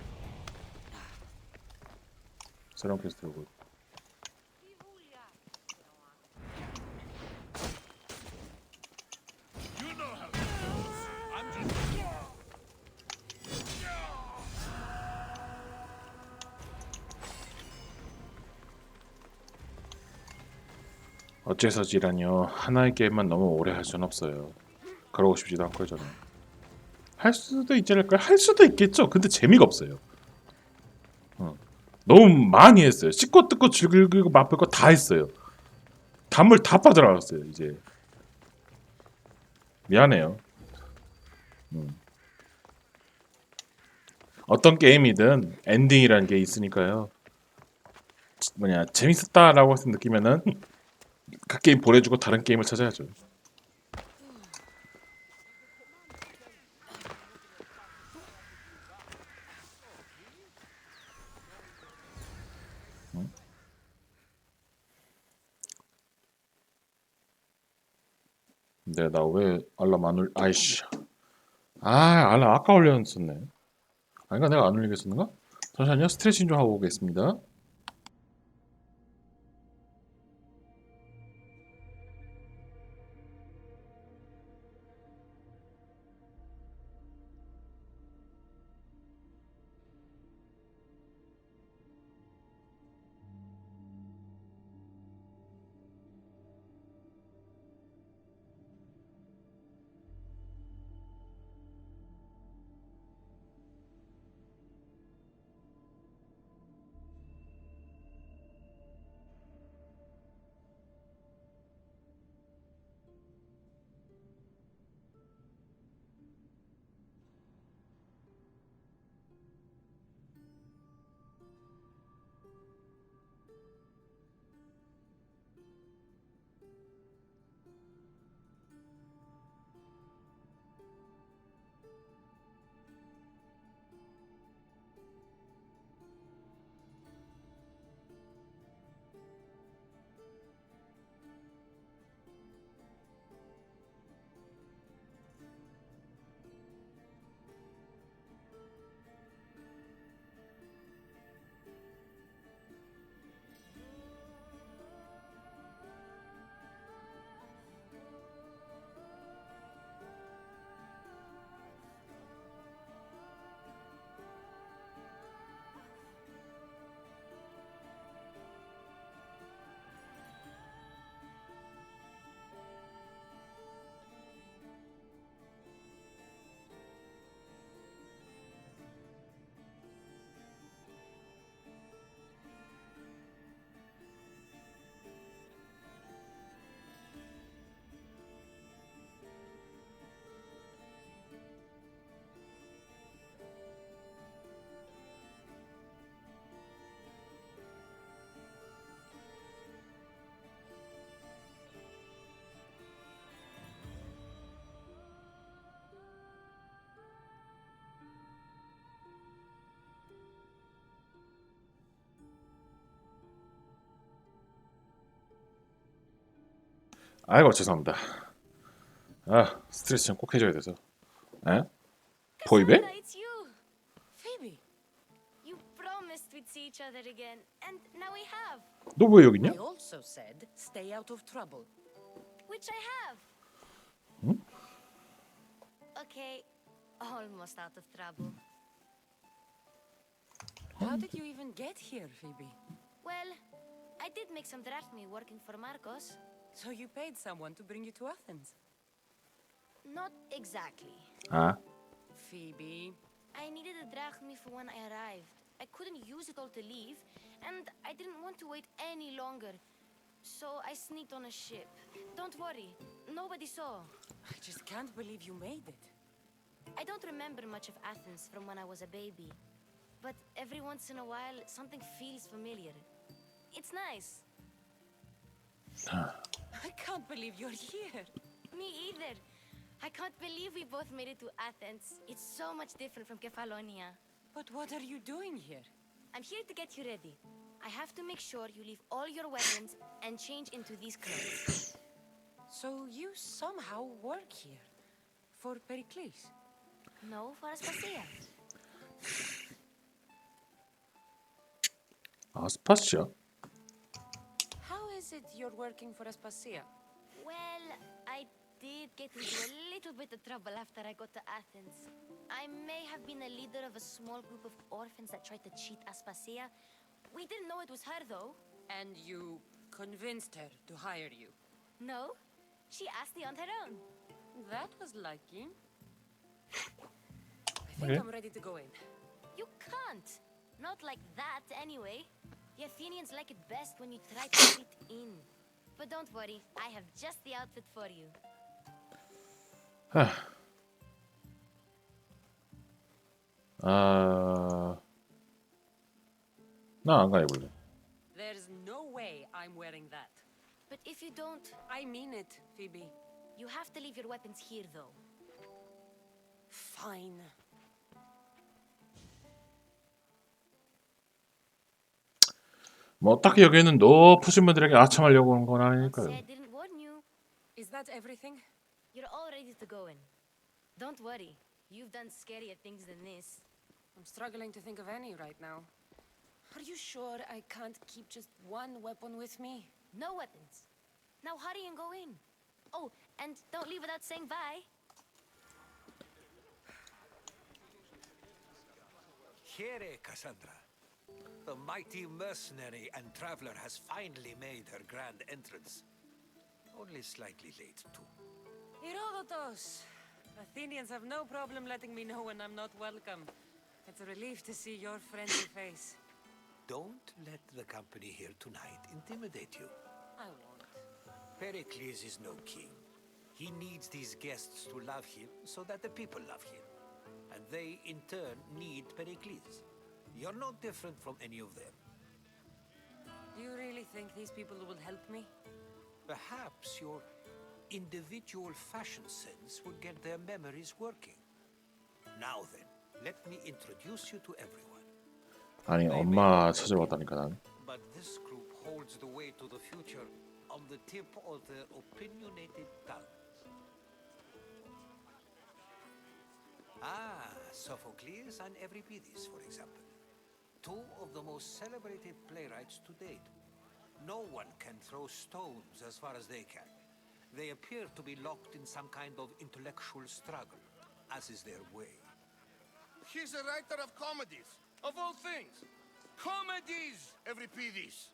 새로운 퀘스트 오고. 어째서지라뇨. 하나의 게임만 너무 오래 할 수는 없어요. 그러고 싶지도 않고요 저는. 할 수도 있지 않을까요? 할 수도 있겠죠. 근데 재미가 없어요. 너무 많이 했어요. 씹고 뜯고 즐기고 맛볼 거 다 했어요. 단물 다 빠져나갔어요 이제. 미안해요. 어떤 게임이든 엔딩이라는 게 있으니까요. 뭐냐 재밌었다라고 느끼면은 그 게임 보내주고 다른 게임을 찾아야죠. 근데 나 왜 알람 안 울? 아이씨. 알람 아까 올렸었네. 아닌가 내가 안 올리겠었는가? 잠시만요. 스트레칭 좀 하고 오겠습니다. 아이고 죄송합니다. 아 스트레스 좀 꼭 해줘야 돼서. 에? 보이베? Cassandra, it's you. Phoebe. You promised we'd see each other again, and now we have. 너 왜 여기 있냐? I also said stay out of trouble. Which I have. Hmm? Okay, almost out of trouble. How did you even get here, Phoebe? Well, I did make some drachmi working for Marcos. So you paid someone to bring you to Athens? Not exactly. 아 Phoebe. I needed a drachmi for when I arrived. I couldn't use it all to leave, and I didn't want to wait any longer. So I sneaked on a ship. Don't worry, nobody saw. I just can't believe you made it. I don't remember much of Athens from when I was a baby. But every once in a while, something feels familiar. It's nice. I can't believe you're here. Me either. I can't believe we both made it to Athens. It's so much different from Kefalonia. But what are you doing here? I'm here to get you ready. I have to make sure you leave all your weapons and change into these clothes. So you somehow work here for Pericles? No, for Aspasia. 아스파시아? How is it you're working for Aspasia? Well, I did get into a little bit of trouble after I got to Athens. I may have been a leader of a small group of orphans that tried to cheat Aspasia. We didn't know it was her, though. And you convinced her to hire you? No, she asked me on her own. That was lucky. I think Okay. I'm ready to go in. You can't. Not like that, anyway. The Athenians like it best when you try to fit in. But don't worry, I have just the outfit for you. 나 안 가입을래. There's no way I'm wearing that. But if you don't, I mean it, Phoebe. you have to leave your weapons here, though. Fine. 뭐 딱히 여기는 높으신 분들에게 아첨하려고 온 건 Don't 아니니까요. say I didn't warn you. Is that everything? You're all ready to go in. Don't worry, you've done scarier things than this. I'm struggling to think of any right now. Are you sure I can't keep just one weapon with me? No weapons. Now hurry and go in. Oh, and don't leave without saying bye. Here, Cassandra. The mighty mercenary and traveler has finally made her grand entrance. Only slightly late, too. Herodotus! Athenians have no problem letting me know when I'm not welcome. It's a relief to see your friendly face. Don't let the company here tonight intimidate you. I won't. Pericles is no king. He needs these guests to love him so that the people love him. And they, in turn, need Pericles. You're no different from any of them. Do you really think these people will help me? Perhaps your individual fashion sense would get their memories working. Now then, let me introduce you to everyone. 아니 엄마 찾아왔다니까 난. But this group holds the way to the future on the tip of their opinionated tongues. Ah, Sophocles and Euripides, for example. Two of the most celebrated playwrights to date. No one can throw stones as far as they can. They appear to be locked in some kind of intellectual struggle, as is their way. He's a writer of comedies, of all things. Comedies, Euripides.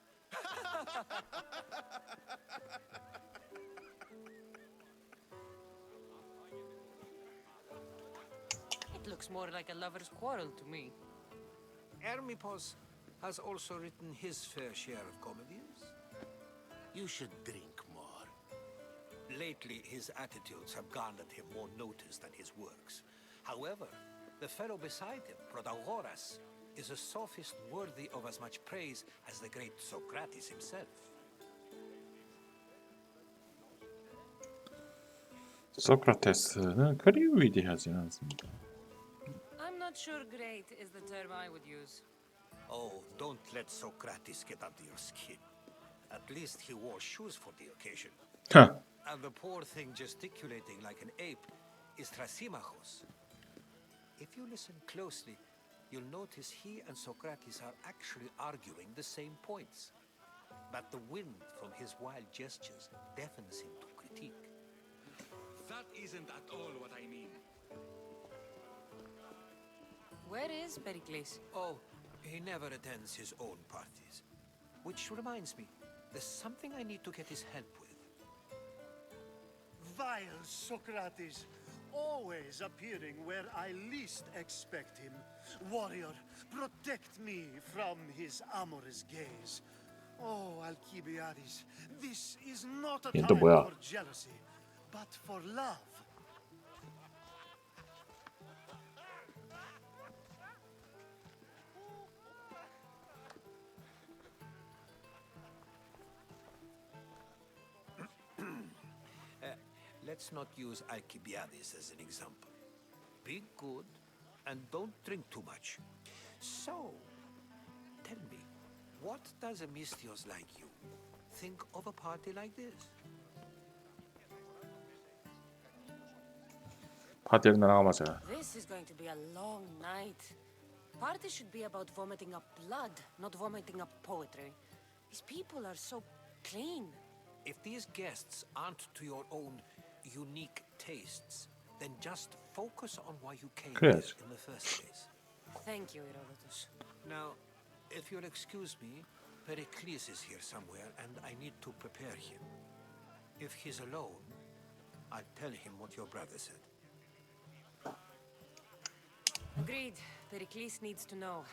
It looks more like a lover's quarrel to me. Hermippos has also written his fair share of comedies. You should drink more. Lately, his attitudes have garnered him more notice than his works. However, the fellow beside him, Protagoras, is a sophist worthy of as much praise as the great Socrates himself. 소크라테스는 그리 위대하지 않습니다. I'm not sure great is the term I would use. Oh, don't let Socrates get under your skin. At least he wore shoes for the occasion. And the poor thing gesticulating like an ape is Thrasymachos. If you listen closely, you'll notice he and Socrates are actually arguing the same points. But the wind from his wild gestures deafens him to critique. That isn't at all what I mean. Where is Pericles? Oh, he never attends his own parties. Which reminds me, there's something I need to get his help with. Vile Socrates, always appearing where I least expect him. Warrior, protect me from his amorous gaze. Oh, Alcibiades, this is not a 얘 또 time 뭐야? for jealousy, but for love. Let's not use Alcibiades as an example. Be good and don't drink too much. So, tell me, what does a Mystios like you think of a party like this? 파티를 나가마자. This is going to be a long night. Party should be about vomiting up blood, not vomiting up poetry. These people are so clean. If these guests aren't to your own unique tastes, then just focus on why you came here 그래야지. in the first place. Thank you, Herodotus. Now, if you'll excuse me, Pericles is here somewhere, and I need to prepare him. If he's alone, I'll tell him what your brother said. Agreed. Pericles needs to know.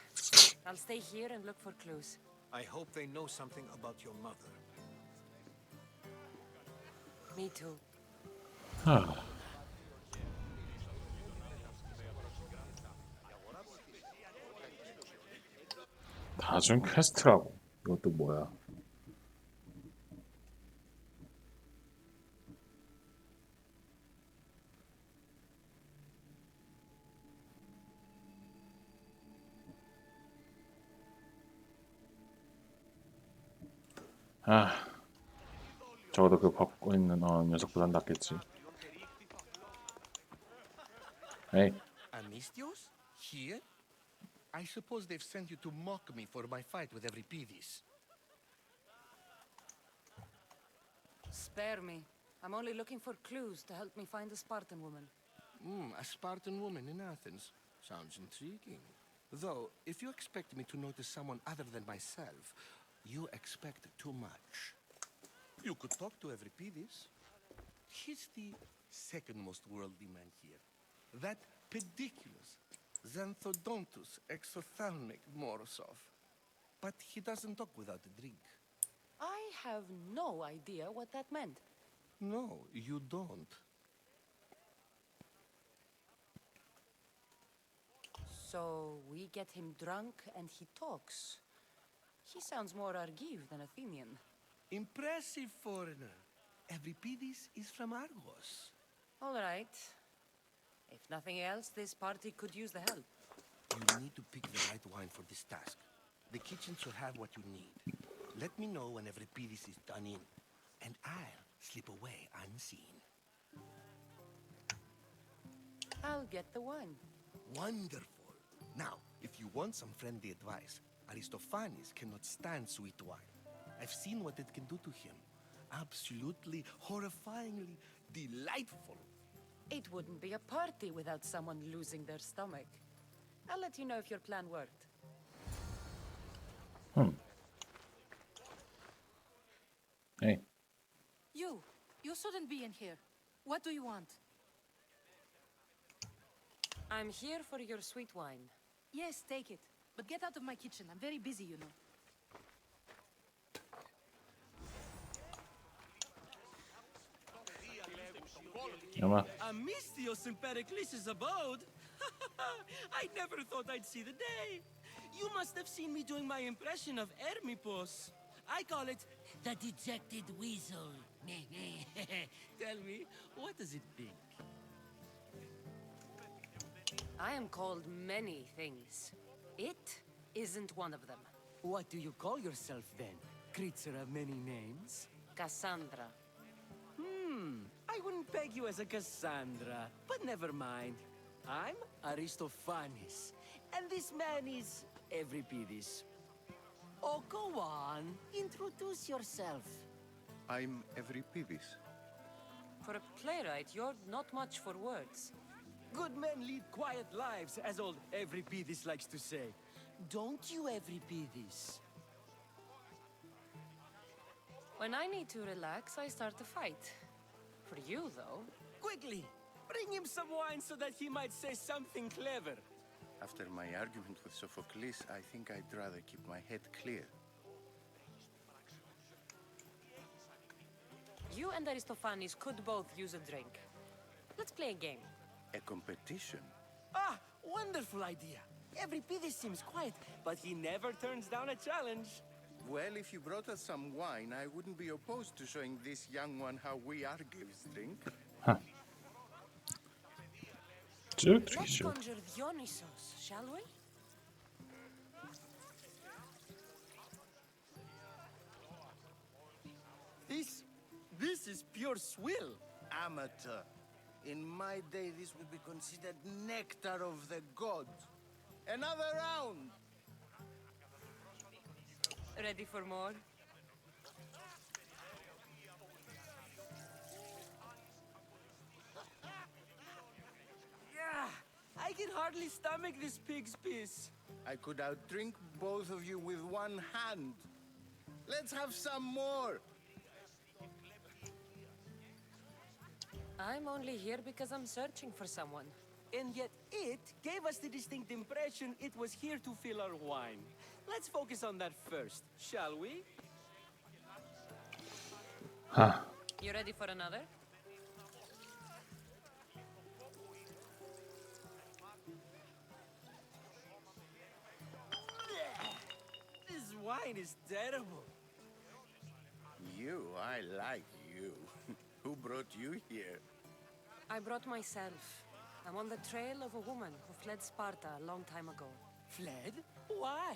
I'll stay here and look for clues. I hope they know something about your mother. Me too. 다중 퀘스트라고. 이것도 뭐야? 적어도 그 벗고 있는 녀석보단 낫겠지. 에이, Amistios? Here? I suppose they've sent you to mock me for my fight with Euripides. Spare me. I'm only looking for clues to help me find a Spartan woman. A Spartan woman in Athens. Sounds intriguing. Though, if you expect me to notice someone other than myself, you expect too much. You could talk to Euripides. He's the second most worldly man here. That pediculous, xanthodontus exophthalmic Morosov. But he doesn't talk without a drink. I have no idea what that meant. No, you don't. So we get him drunk and he talks. He sounds more Argive than Athenian. Impressive foreigner. Euripides is from Argos. All right. If nothing else, this party could use the help. You need to pick the right wine for this task. The kitchen should have what you need. Let me know when Euripides is done in, and I'll slip away unseen. I'll get the wine. Wonderful. Now, if you want some friendly advice, Aristophanes cannot stand sweet wine. I've seen what it can do to him. Absolutely, horrifyingly delightful. It wouldn't be a party without someone losing their stomach. I'll let you know if your plan worked. Hey. You shouldn't be in here. What do you want? I'm here for your sweet wine. Yes, take it. But get out of my kitchen. I'm very busy, you know. Amistios in Pericles' abode? I never thought I'd see the day. You must have seen me doing my impression of Hermippos. I call it the dejected weasel. Tell me, what does it think? I am called many things. It isn't one of them. What do you call yourself then? Creature of many names? Cassandra. I wouldn't peg you as a Cassandra, but never mind. I'm Aristophanes, and this man is Euripides. Oh, go on. Introduce yourself. I'm Euripides. For a playwright, you're not much for words. Good men lead quiet lives, as old Euripides likes to say. Don't you, Euripides? When I need to relax, I start a fight. For you, though. Quickly, bring him some wine so that he might say something clever. After my argument with Sophocles, I think I'd rather keep my head clear. You and Aristophanes could both use a drink. Let's play a game. A competition? Ah, wonderful idea. Euripides seems quiet, but he never turns down a challenge. Well, if you brought us some wine, I wouldn't be opposed to showing this young one how we Argives drink. Let's conjure Dionysos, shall we? This is pure swill. Amateur. In my day, this would be considered nectar of the gods. Another round! Ready for more? Yeah, I can hardly stomach this pig's piss. I could outdrink both of you with one hand. Let's have some more! I'm only here because I'm searching for someone. And yet it gave us the distinct impression it was here to fill our wine. Let's focus on that first, shall we? You ready for another? This wine is terrible. You, I like you. Who brought you here? I brought myself. I'm on the trail of a woman who fled Sparta a long time ago. Fled? Why?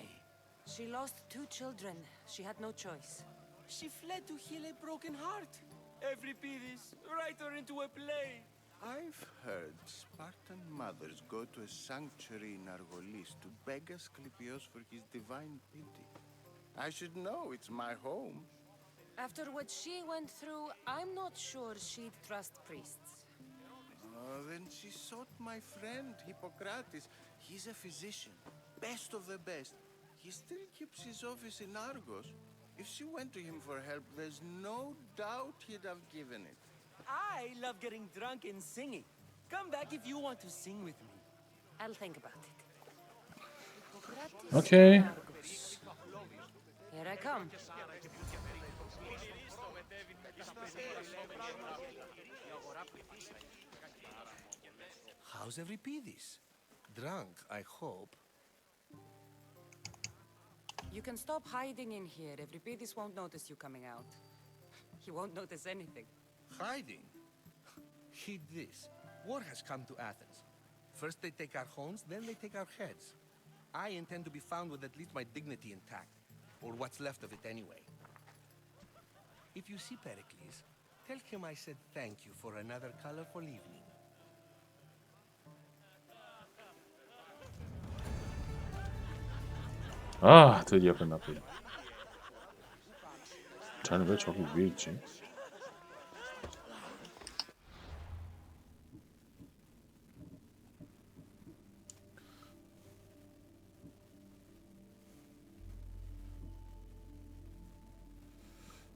She lost 2 children. She had no choice. She fled to heal a broken heart. Euripides, write her into a play. I've heard Spartan mothers go to a sanctuary in Argolis to beg Asclepios for his divine pity. I should know, it's my home. After what she went through, I'm not sure she'd trust priests. Then she sought my friend, Hippocrates. He's a physician, best of the best. He still keeps his office in Argos. If she went to him for help, there's no doubt he'd have given it. I love getting drunk and singing. Come back if you want to sing with me. I'll think about it. Okay. Here I come. How's Euripides? Drunk, I hope. You can stop hiding in here. Euripides won't notice you coming out. He won't notice anything. Hiding? Heed this. War has come to Athens. First they take our homes, then they take our heads. I intend to be found with at least my dignity intact. Or what's left of it anyway. If you see Pericles, tell him I said thank you for another colorful evening. 아, 드디어 끝났군. 자는 왜 저기 위에 있지?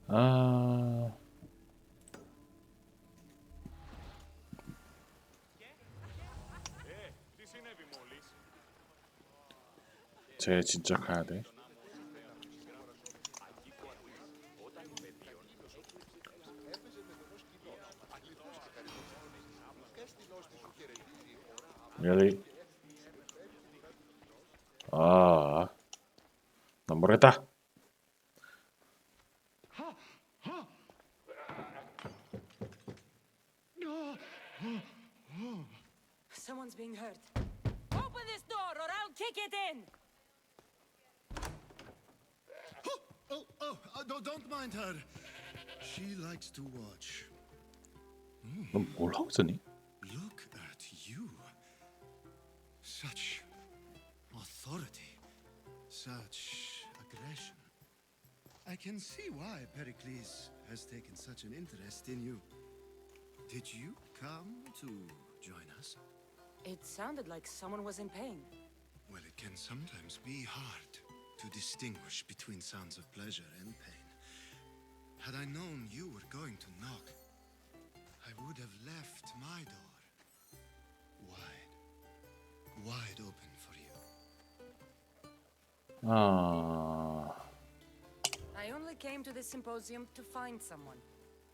아, 쟤 진짜 가야 돼. Really? 아, 난 모르겠다. Someone's being hurt. Open this door or I'll kick it in! Don't mind her. She likes to watch. 넌 뭘 하고 있었니? Look at you. Such authority. Such aggression. I can see why Pericles has taken such an interest in you. Did you come to join us? It sounded like someone was in pain. Well, it can sometimes be hard to distinguish between sounds of pleasure and pain. Had I known you were going to knock, I would have left my door wide open for you. I only came to the symposium to find someone.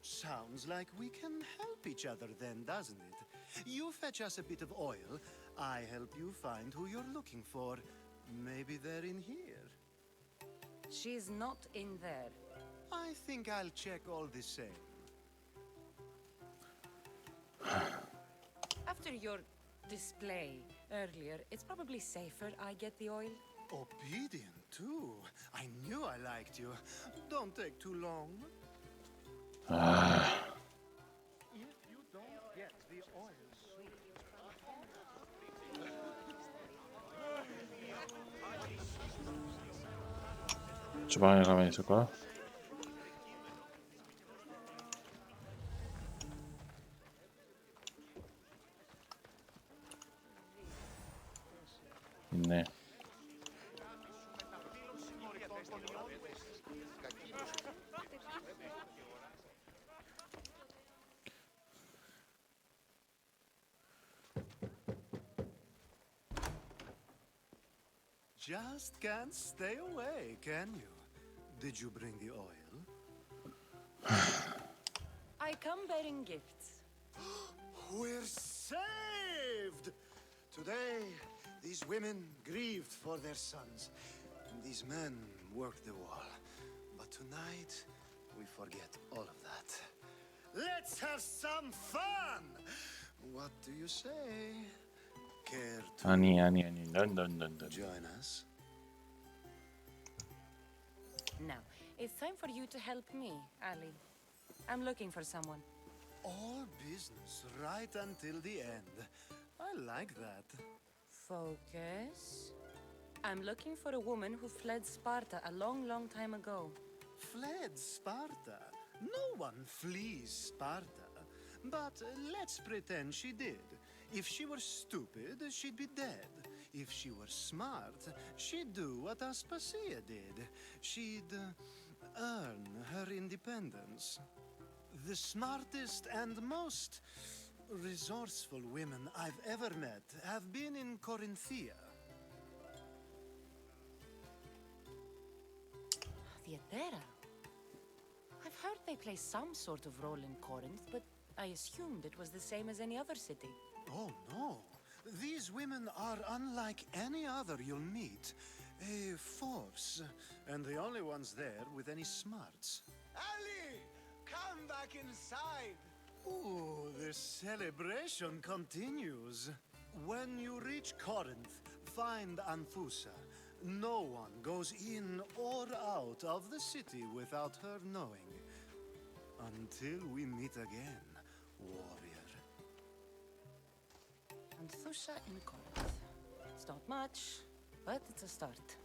Sounds like we can help each other then, doesn't it? You fetch us a bit of oil, I help you find who you're looking for. Maybe they're in here. She's not in there. I think I'll check all the same. After your display earlier, it's probably safer I get the oil. Obedient, too. I knew I liked you. Don't take too long. If you don't get the oil soon... 주방에 가면 있을까? 있네. Just can't stay away, can you? Did you bring the oil? I come bearing gifts. We're saved! Today, these women grieved for their sons, and these men worked the wall. But tonight, we forget all of that. Let's have some fun! What do you say? Care to 아니. join us? Now, it's time for you to help me, Ali. I'm looking for someone. All business right until the end. I like that. Focus. I'm looking for a woman who fled Sparta a long, long time ago. Fled Sparta? No one flees Sparta. But let's pretend she did. If she were stupid, she'd be dead. If she were smart, she'd do what Aspasia did. She'd earn her independence. The smartest and most resourceful women I've ever met have been in Corinthia. The Adera. I've heard they play some sort of role in Corinth, but I assumed it was the same as any other city. Oh, no. These women are unlike any other you'll meet. A force, and the only ones there with any smarts. Ali! Come back inside! Ooh, the celebration continues. When you reach Corinth, find Anthusa. No one goes in or out of the city without her knowing. Until we meet again, warrior. Anthusa in Corinth. It's not much, but it's a start.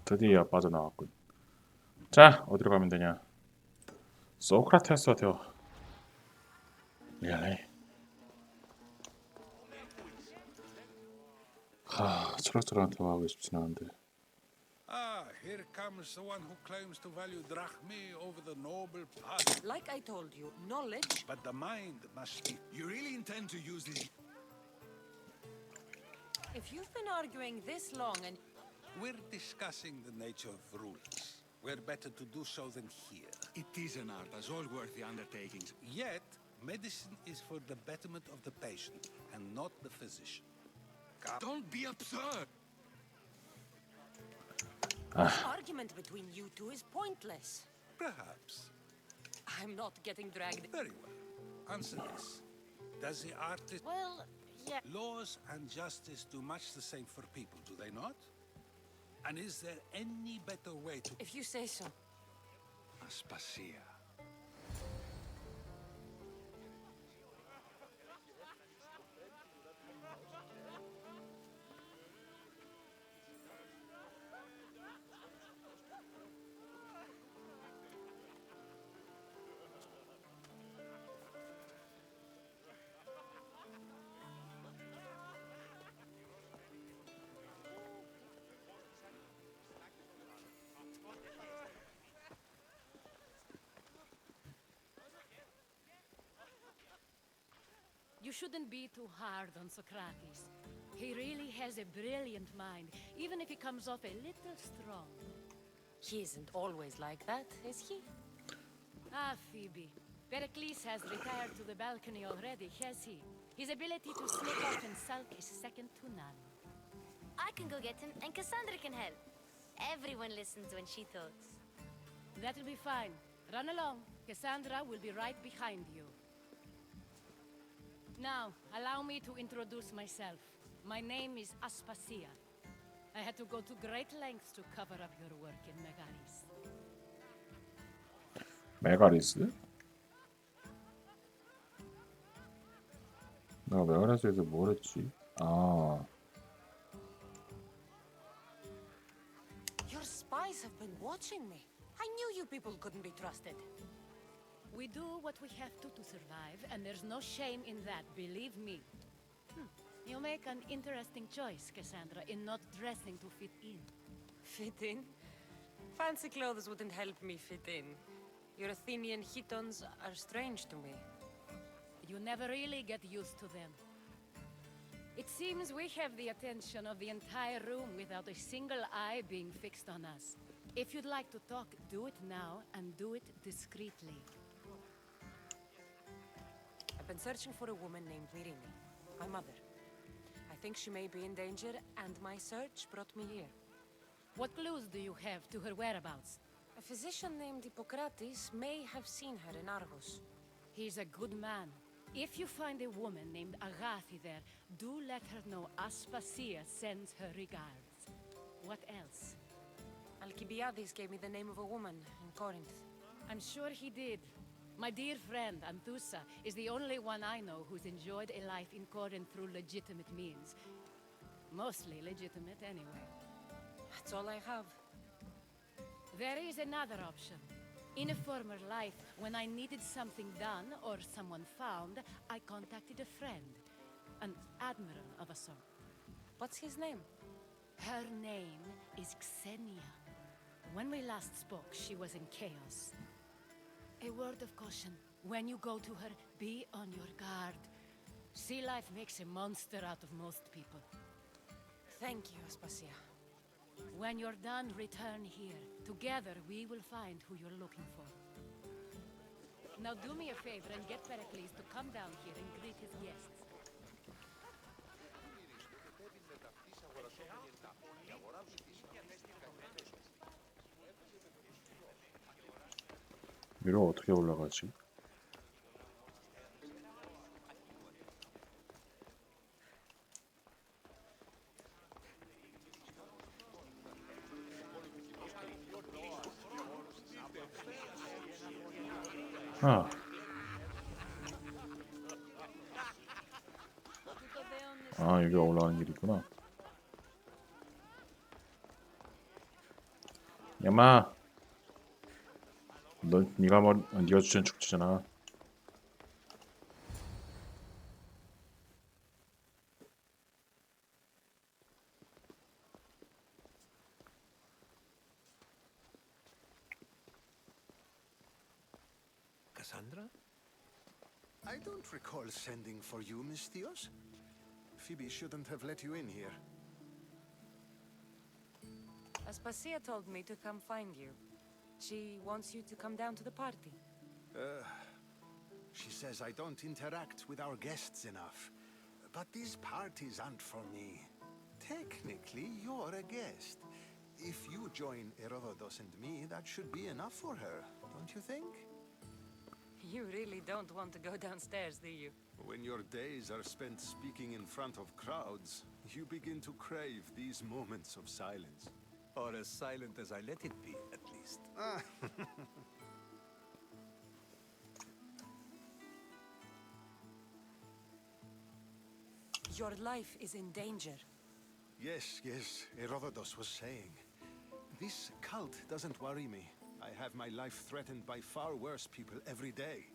드디어 빠져나왔군. 자, 어디로 가면 되냐? 소크라테스와 대화. 미안해. 철학자랑 대화하고 싶진 않은데. Ah, here comes the one who claims to value drachmae over the noble path. Like I told you, knowledge... But the mind must be... You really intend to use this? If you've been arguing this long and... We're discussing the nature of rules. Where better to do so than here. It is an art, as all worthy undertakings. Yet, medicine is for the betterment of the patient, and not the physician. Don't be absurd! This argument between you two is pointless. Perhaps. I'm not getting dragged. Very well. Answer this. Does the artist... Well, yeah. Laws and justice do much the same for people, do they not? And is there any better way to... If you say so. Aspasia. You shouldn't be too hard on Socrates. He really has a brilliant mind, even if he comes off a little strong. He isn't always like that, is he? Ah, Phoebe. Pericles has retired to the balcony already, has he? His ability to slip off and sulk is second to none. I can go get him, and Cassandra can help. Everyone listens when she talks. That'll be fine. Run along. Cassandra will be right behind you. Now, allow me to introduce myself. My name is Aspasia. I had to go to great lengths to cover up your work in Megaris. 메가리스? 내가 메가리스에서 뭘 했지? 아, Your spies have been watching me. I knew you people couldn't be trusted. We do what we have to survive, and there's no shame in that, believe me. You make an interesting choice, Cassandra, in not dressing to fit in. Fit in? Fancy clothes wouldn't help me fit in. Your Athenian chitons are strange to me. You never really get used to them. It seems we have the attention of the entire room without a single eye being fixed on us. If you'd like to talk, do it now, and do it discreetly. I've been searching for a woman named Myrine, my mother. I think she may be in danger, and my search brought me here. What clues do you have to her whereabouts? A physician named Hippocrates may have seen her in Argos. He's a good man. If you find a woman named Agathi there, do let her know Aspasia sends her regards. What else? Alcibiades gave me the name of a woman in Corinth. I'm sure he did. My dear friend, Anthusa, is the only one I know who's enjoyed a life in Corinth through legitimate means. Mostly legitimate, anyway. That's all I have. There is another option. In a former life, when I needed something done or someone found, I contacted a friend. An admiral of a sort. What's his name? Her name is Xenia. When we last spoke, she was in chaos. A word of caution. When you go to her, be on your guard. Sea life makes a monster out of most people. Thank you, Aspasia. When you're done, return here. Together, we will find who you're looking for. Now do me a favor and get Pericles to come down here and greet his guests. 위로 어떻게 올라가지? 아, 여기가 올라가는 길이구나. 야마, 네가 주최한 축제잖아. Cassandra? I don't recall sending for you, Miss Theos. Phoebe shouldn't have let you in here. Aspasia told me to come find you. She wants you to come down to the party. She says I don't interact with our guests enough. But these parties aren't for me. Technically, you're a guest. If you join Herodotus and me, that should be enough for her, don't you think? You really don't want to go downstairs, do you? When your days are spent speaking in front of crowds, you begin to crave these moments of silence. Or as silent as I let it be, at least. Your life is in danger. Yes, Herodotus was saying. This cult doesn't worry me. I have my life threatened by far worse people every day.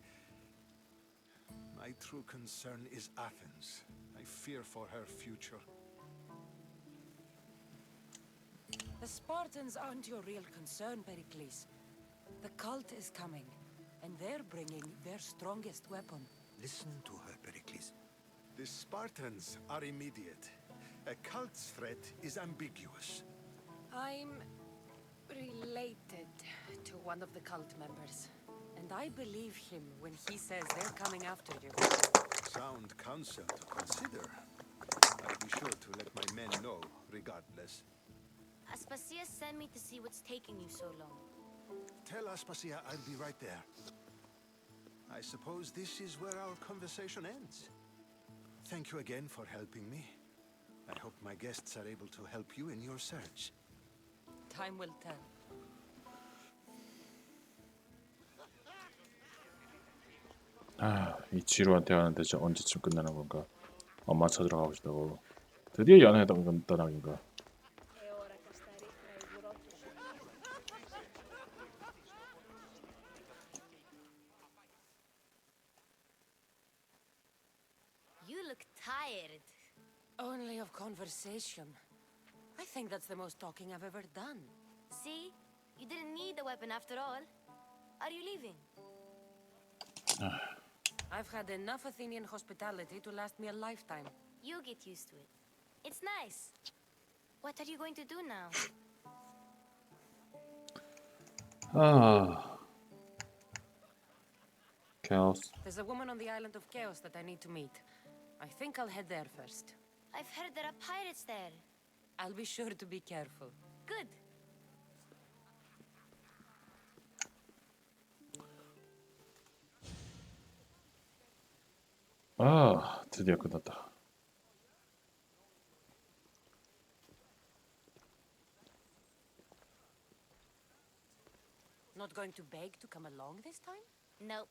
My true concern is Athens. I fear for her future. The Spartans aren't your real concern, Pericles. The cult is coming, and they're bringing their strongest weapon. Listen to her, Pericles. The Spartans are immediate. A cult's threat is ambiguous. I'm related to one of the cult members, and I believe him when he says they're coming after you. Sound counsel to consider. I'll be sure to let my men know, regardless. Aspasia sent me to see what's taking you so long. Tell Aspasia I'll be right there. I suppose this is where our conversation ends. Thank you again for helping me. I hope my guests are able to help you in your search. Time will tell. 이 지루한 대화는 대체 언제쯤 끝나는 건가? 엄마 찾으러 가고 싶다고. 드디어 연애 떠나긴가? You look tired. Only of conversation. I think that's the most talking I've ever done. See? You didn't need the weapon after all. Are you leaving? I've had enough Athenian hospitality to last me a lifetime. You get used to it. It's nice. What are you going to do now? Chaos. There's a woman on the island of Chaos that I need to meet. I think I'll head there first. I've heard there are pirates there. I'll be sure to be careful. Good. 드디어 끝났다. Not going to beg to come along this time? Nope.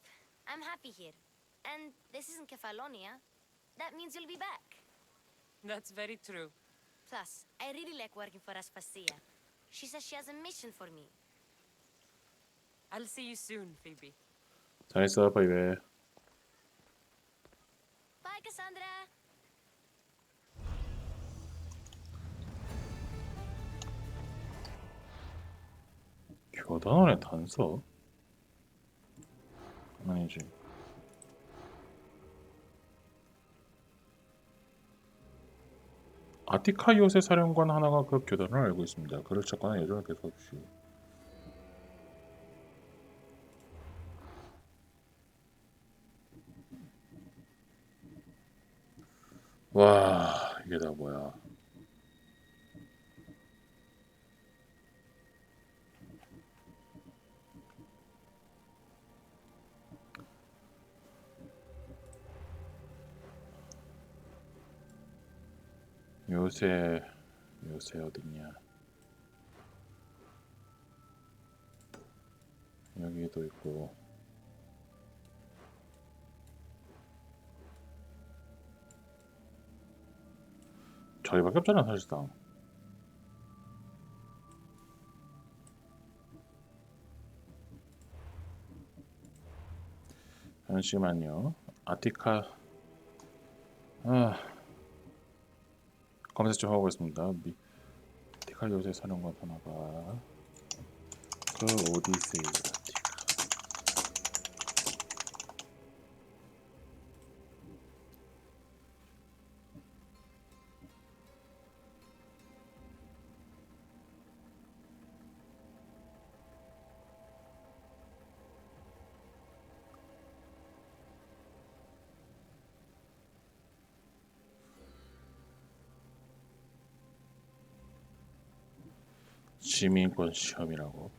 I'm happy here. And this isn't Kefalonia. That means you'll be back. That's very true. Plus, I really like working for Aspasia. She says she has a mission for me. I'll see you soon, Phoebe. 잘 있어, 바이바이. Bye, Cassandra. 교단원의 단서? 아니지. 아티카이오스의 사령관 하나가 그 교단을 알고 있습니다. 그를 찾거나 여정을 계속하십시오. 와, 이게 다 뭐야? 요새 어딨냐? 여기도 있고. 저희밖에 없잖아, 사실상. 잠시만요. 아티카. 검색 좀 하고 있습니다. 아티카 요새 사령관 하나가 그 오디세이 아티카. 시민권 시험이라고.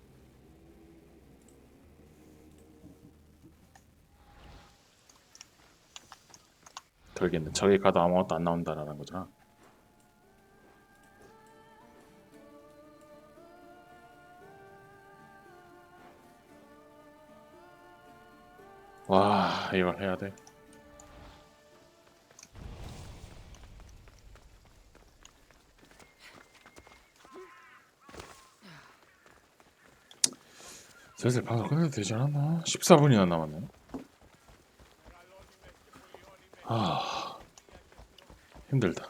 돌겠네. 저기 가도 아무것도 안 나온다라는 거잖아. 이걸 해야 돼. 슬슬 방송 끝내도 되지 않았나? 14분이나 남았네. 아, 힘들다.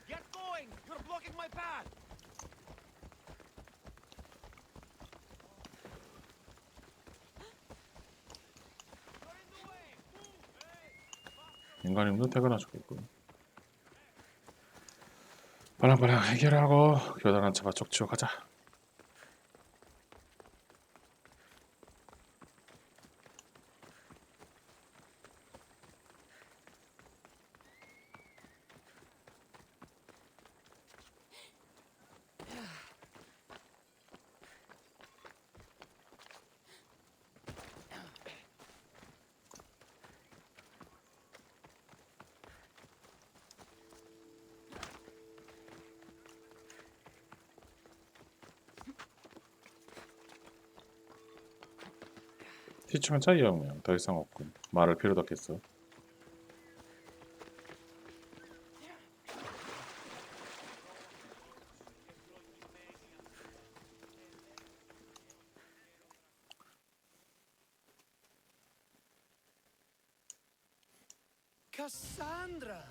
Get going! You're blocking my path! 인간님도 퇴근하셨겠고. 빨랑빨랑 해결하고 교단한 차바 쪽 치워 가자. 시청자 이용량 더 이상 없군. 말할 필요도 없겠어. Cassandra!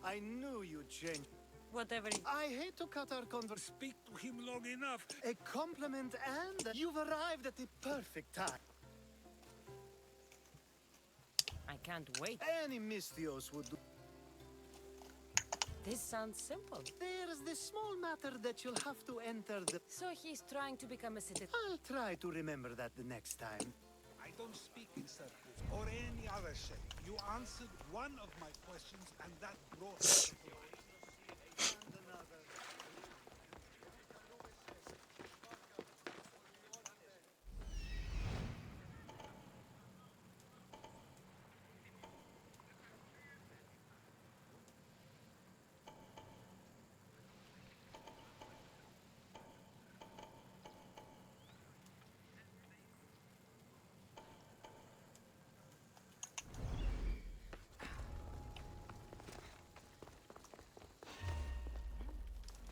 I knew you'd change. Whatever. I hate to cut our conversation. Speak to him long enough. A compliment and you've arrived at the perfect time. I can't wait. Any Mystios would do. This sounds simple. There's this small matter that you'll have to enter the... So he's trying to become a citizen. I'll try to remember that the next time. I don't speak in circles or any other shape. You answered one of my questions, and that brought me to life.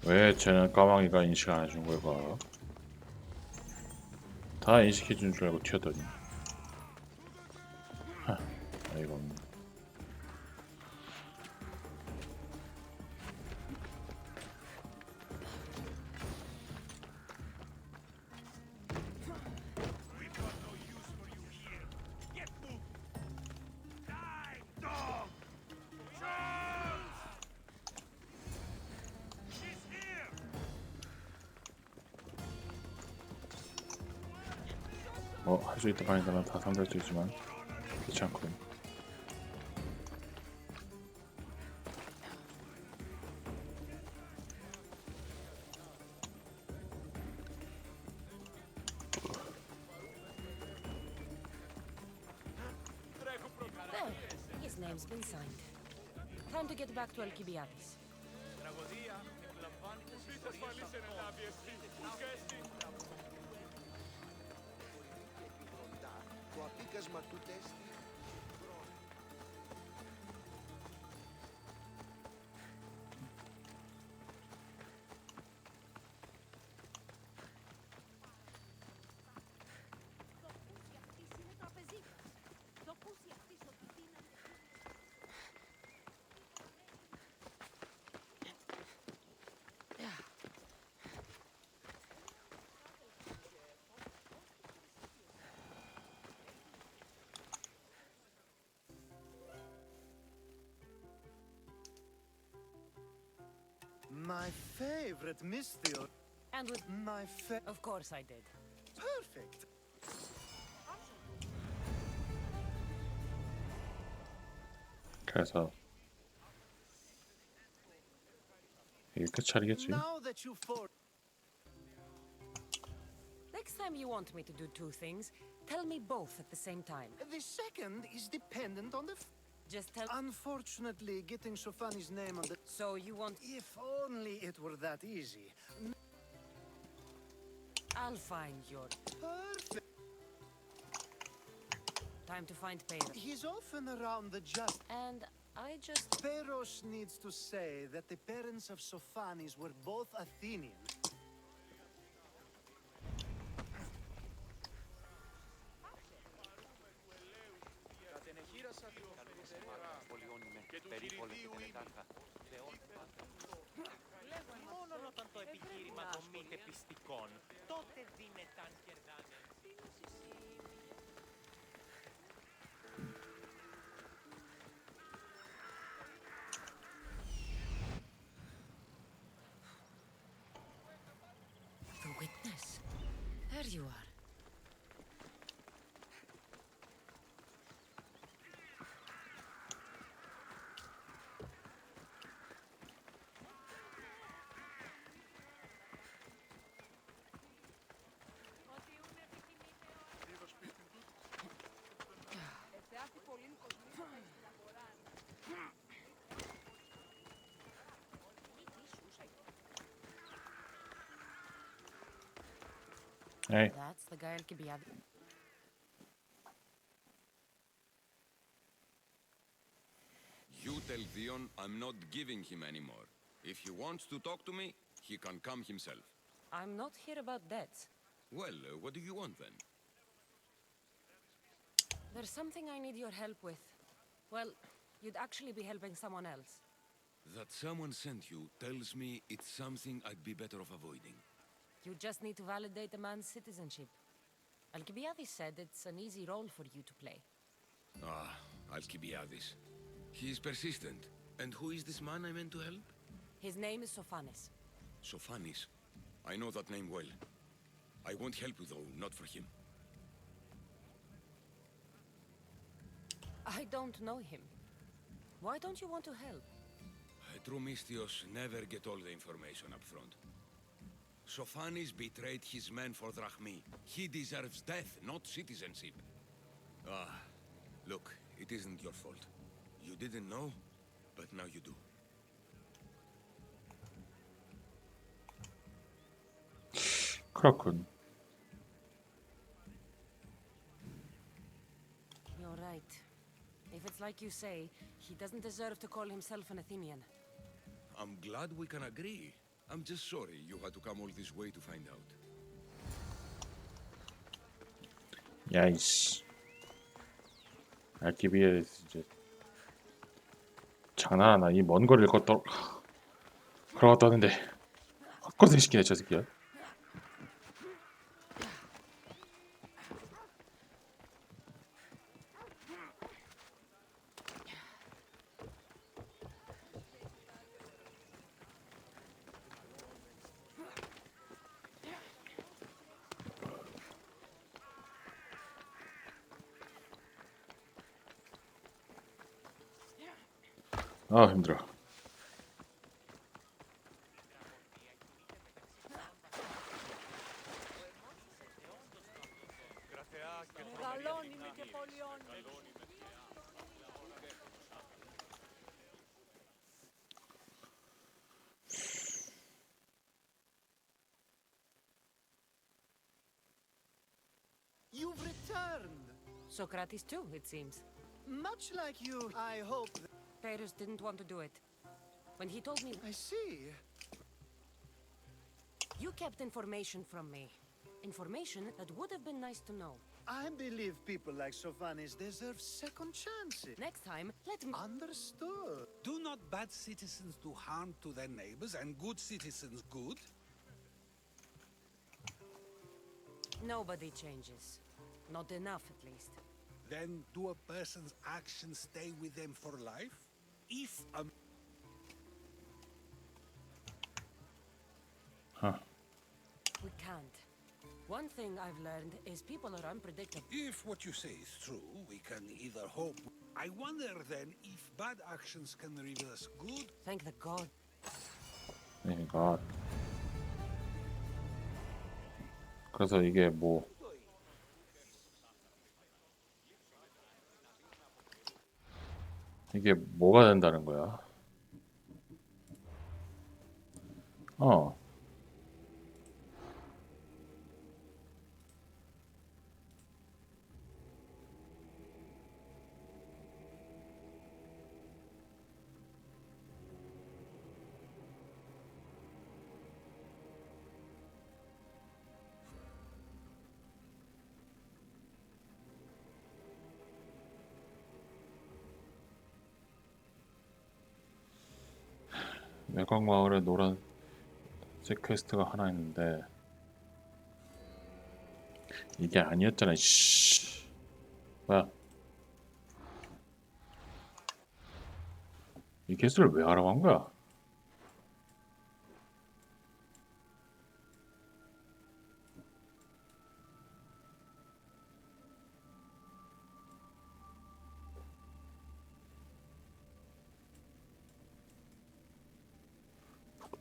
왜 쟤는 까마귀가 인식 안 해준 걸까? 다 인식해준 줄 알고 튀었더니. 하, 어이가 없네. 할 수 있다 반이다는 다 상대할 수 있지만 그렇지 않군. There, his name's been signed. Time to get back to Alcibiades. Το απίκασμα του τέστη. My favorite Mystio. And with my Of course I did. Perfect. 그래서 이게 끝 차리겠지. Now that you for Next time you want me to do two things, tell me both at the same time. the second is dependent on the Just tell. Unfortunately, getting Shofani's name on the... So you want... If only it were that easy. I'll find your... Perfect. Time to find Peros. He's often around the just. And I just... Peros needs to say that the parents of Sophanes were both Athenian. Μόνον όταν το επιχείρημα δομείται πιστικών, τότε δίνεται αν κερδάνε. The witness. There you are. Hey. That's the guy Alcibiades. You tell Theon I'm not giving him anymore. If he wants to talk to me, he can come himself. I'm not here about debts. Well, what do you want then? There's something I need your help with. Well, you'd actually be helping someone else. That someone sent you tells me it's something I'd be better off avoiding. You just need to validate a man's citizenship. Alcibiades said it's an easy role for you to play. Ah, Alcibiades. He's persistent. And who is this man I meant to help? His name is Sophanes. Sophanes. I know that name well. I won't help you though, not for him. I don't know him. Why don't you want to help? True Mystios never get all the information up front. Sophanes betrayed his men for Drachmi. He deserves death, not citizenship. Ah, look, it isn't your fault. You didn't know, but now you do. 그렇군. You're right. If it's like you say, he doesn't deserve to call himself an Athenian. I'm glad we can agree. I'm just sorry you had to come all this way to find out. 야이씨. 알기비에스 이제 장난하나? 이 먼 거리를 걸어갔다 왔는데 헛고생시키네 저 새끼야. 아 힘들어. You've returned. Socrates too, it seems. Much like you, I hope. Peros didn't want to do it. When he told me... I see. You kept information from me. Information that would have been nice to know. I believe people like Sophanes deserve second chances. Next time, let me... Understood. Do not bad citizens do harm to their neighbors and good citizens good? Nobody changes. Not enough, at least. Then do a person's actions stay with them for life? If a... We can't. One thing I've learned is people are unpredictable. If what you say is true, we can either hope... I wonder then if bad actions can reverse good? Thank the god. Thank God. 그래서 이게 뭐 이게 뭐가 된다는 거야? 외곽 마을에 노란색 퀘스트가 하나 있는데 이게 아니었잖아. 씨. 뭐야? 이 퀘스트를 왜 하라고 한 거야?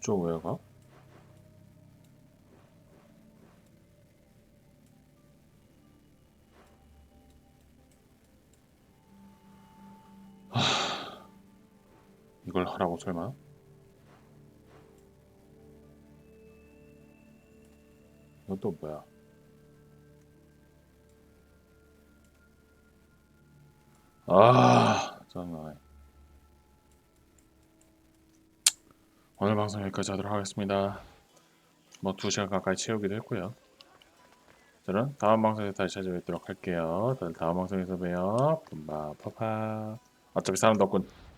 북쪽 외곽? 이걸 하라고 설마? 이건 또 뭐야? 아, 짜증나네. 오늘 방송 여기까지 하도록 하겠습니다. 뭐 2시간 가까이 채우기도 했고요. 저는 다음 방송에서 다시 찾아뵙도록 할게요. 다들 다음 방송에서 봬요. 뿜바 파파. 어차피 사람도 없군.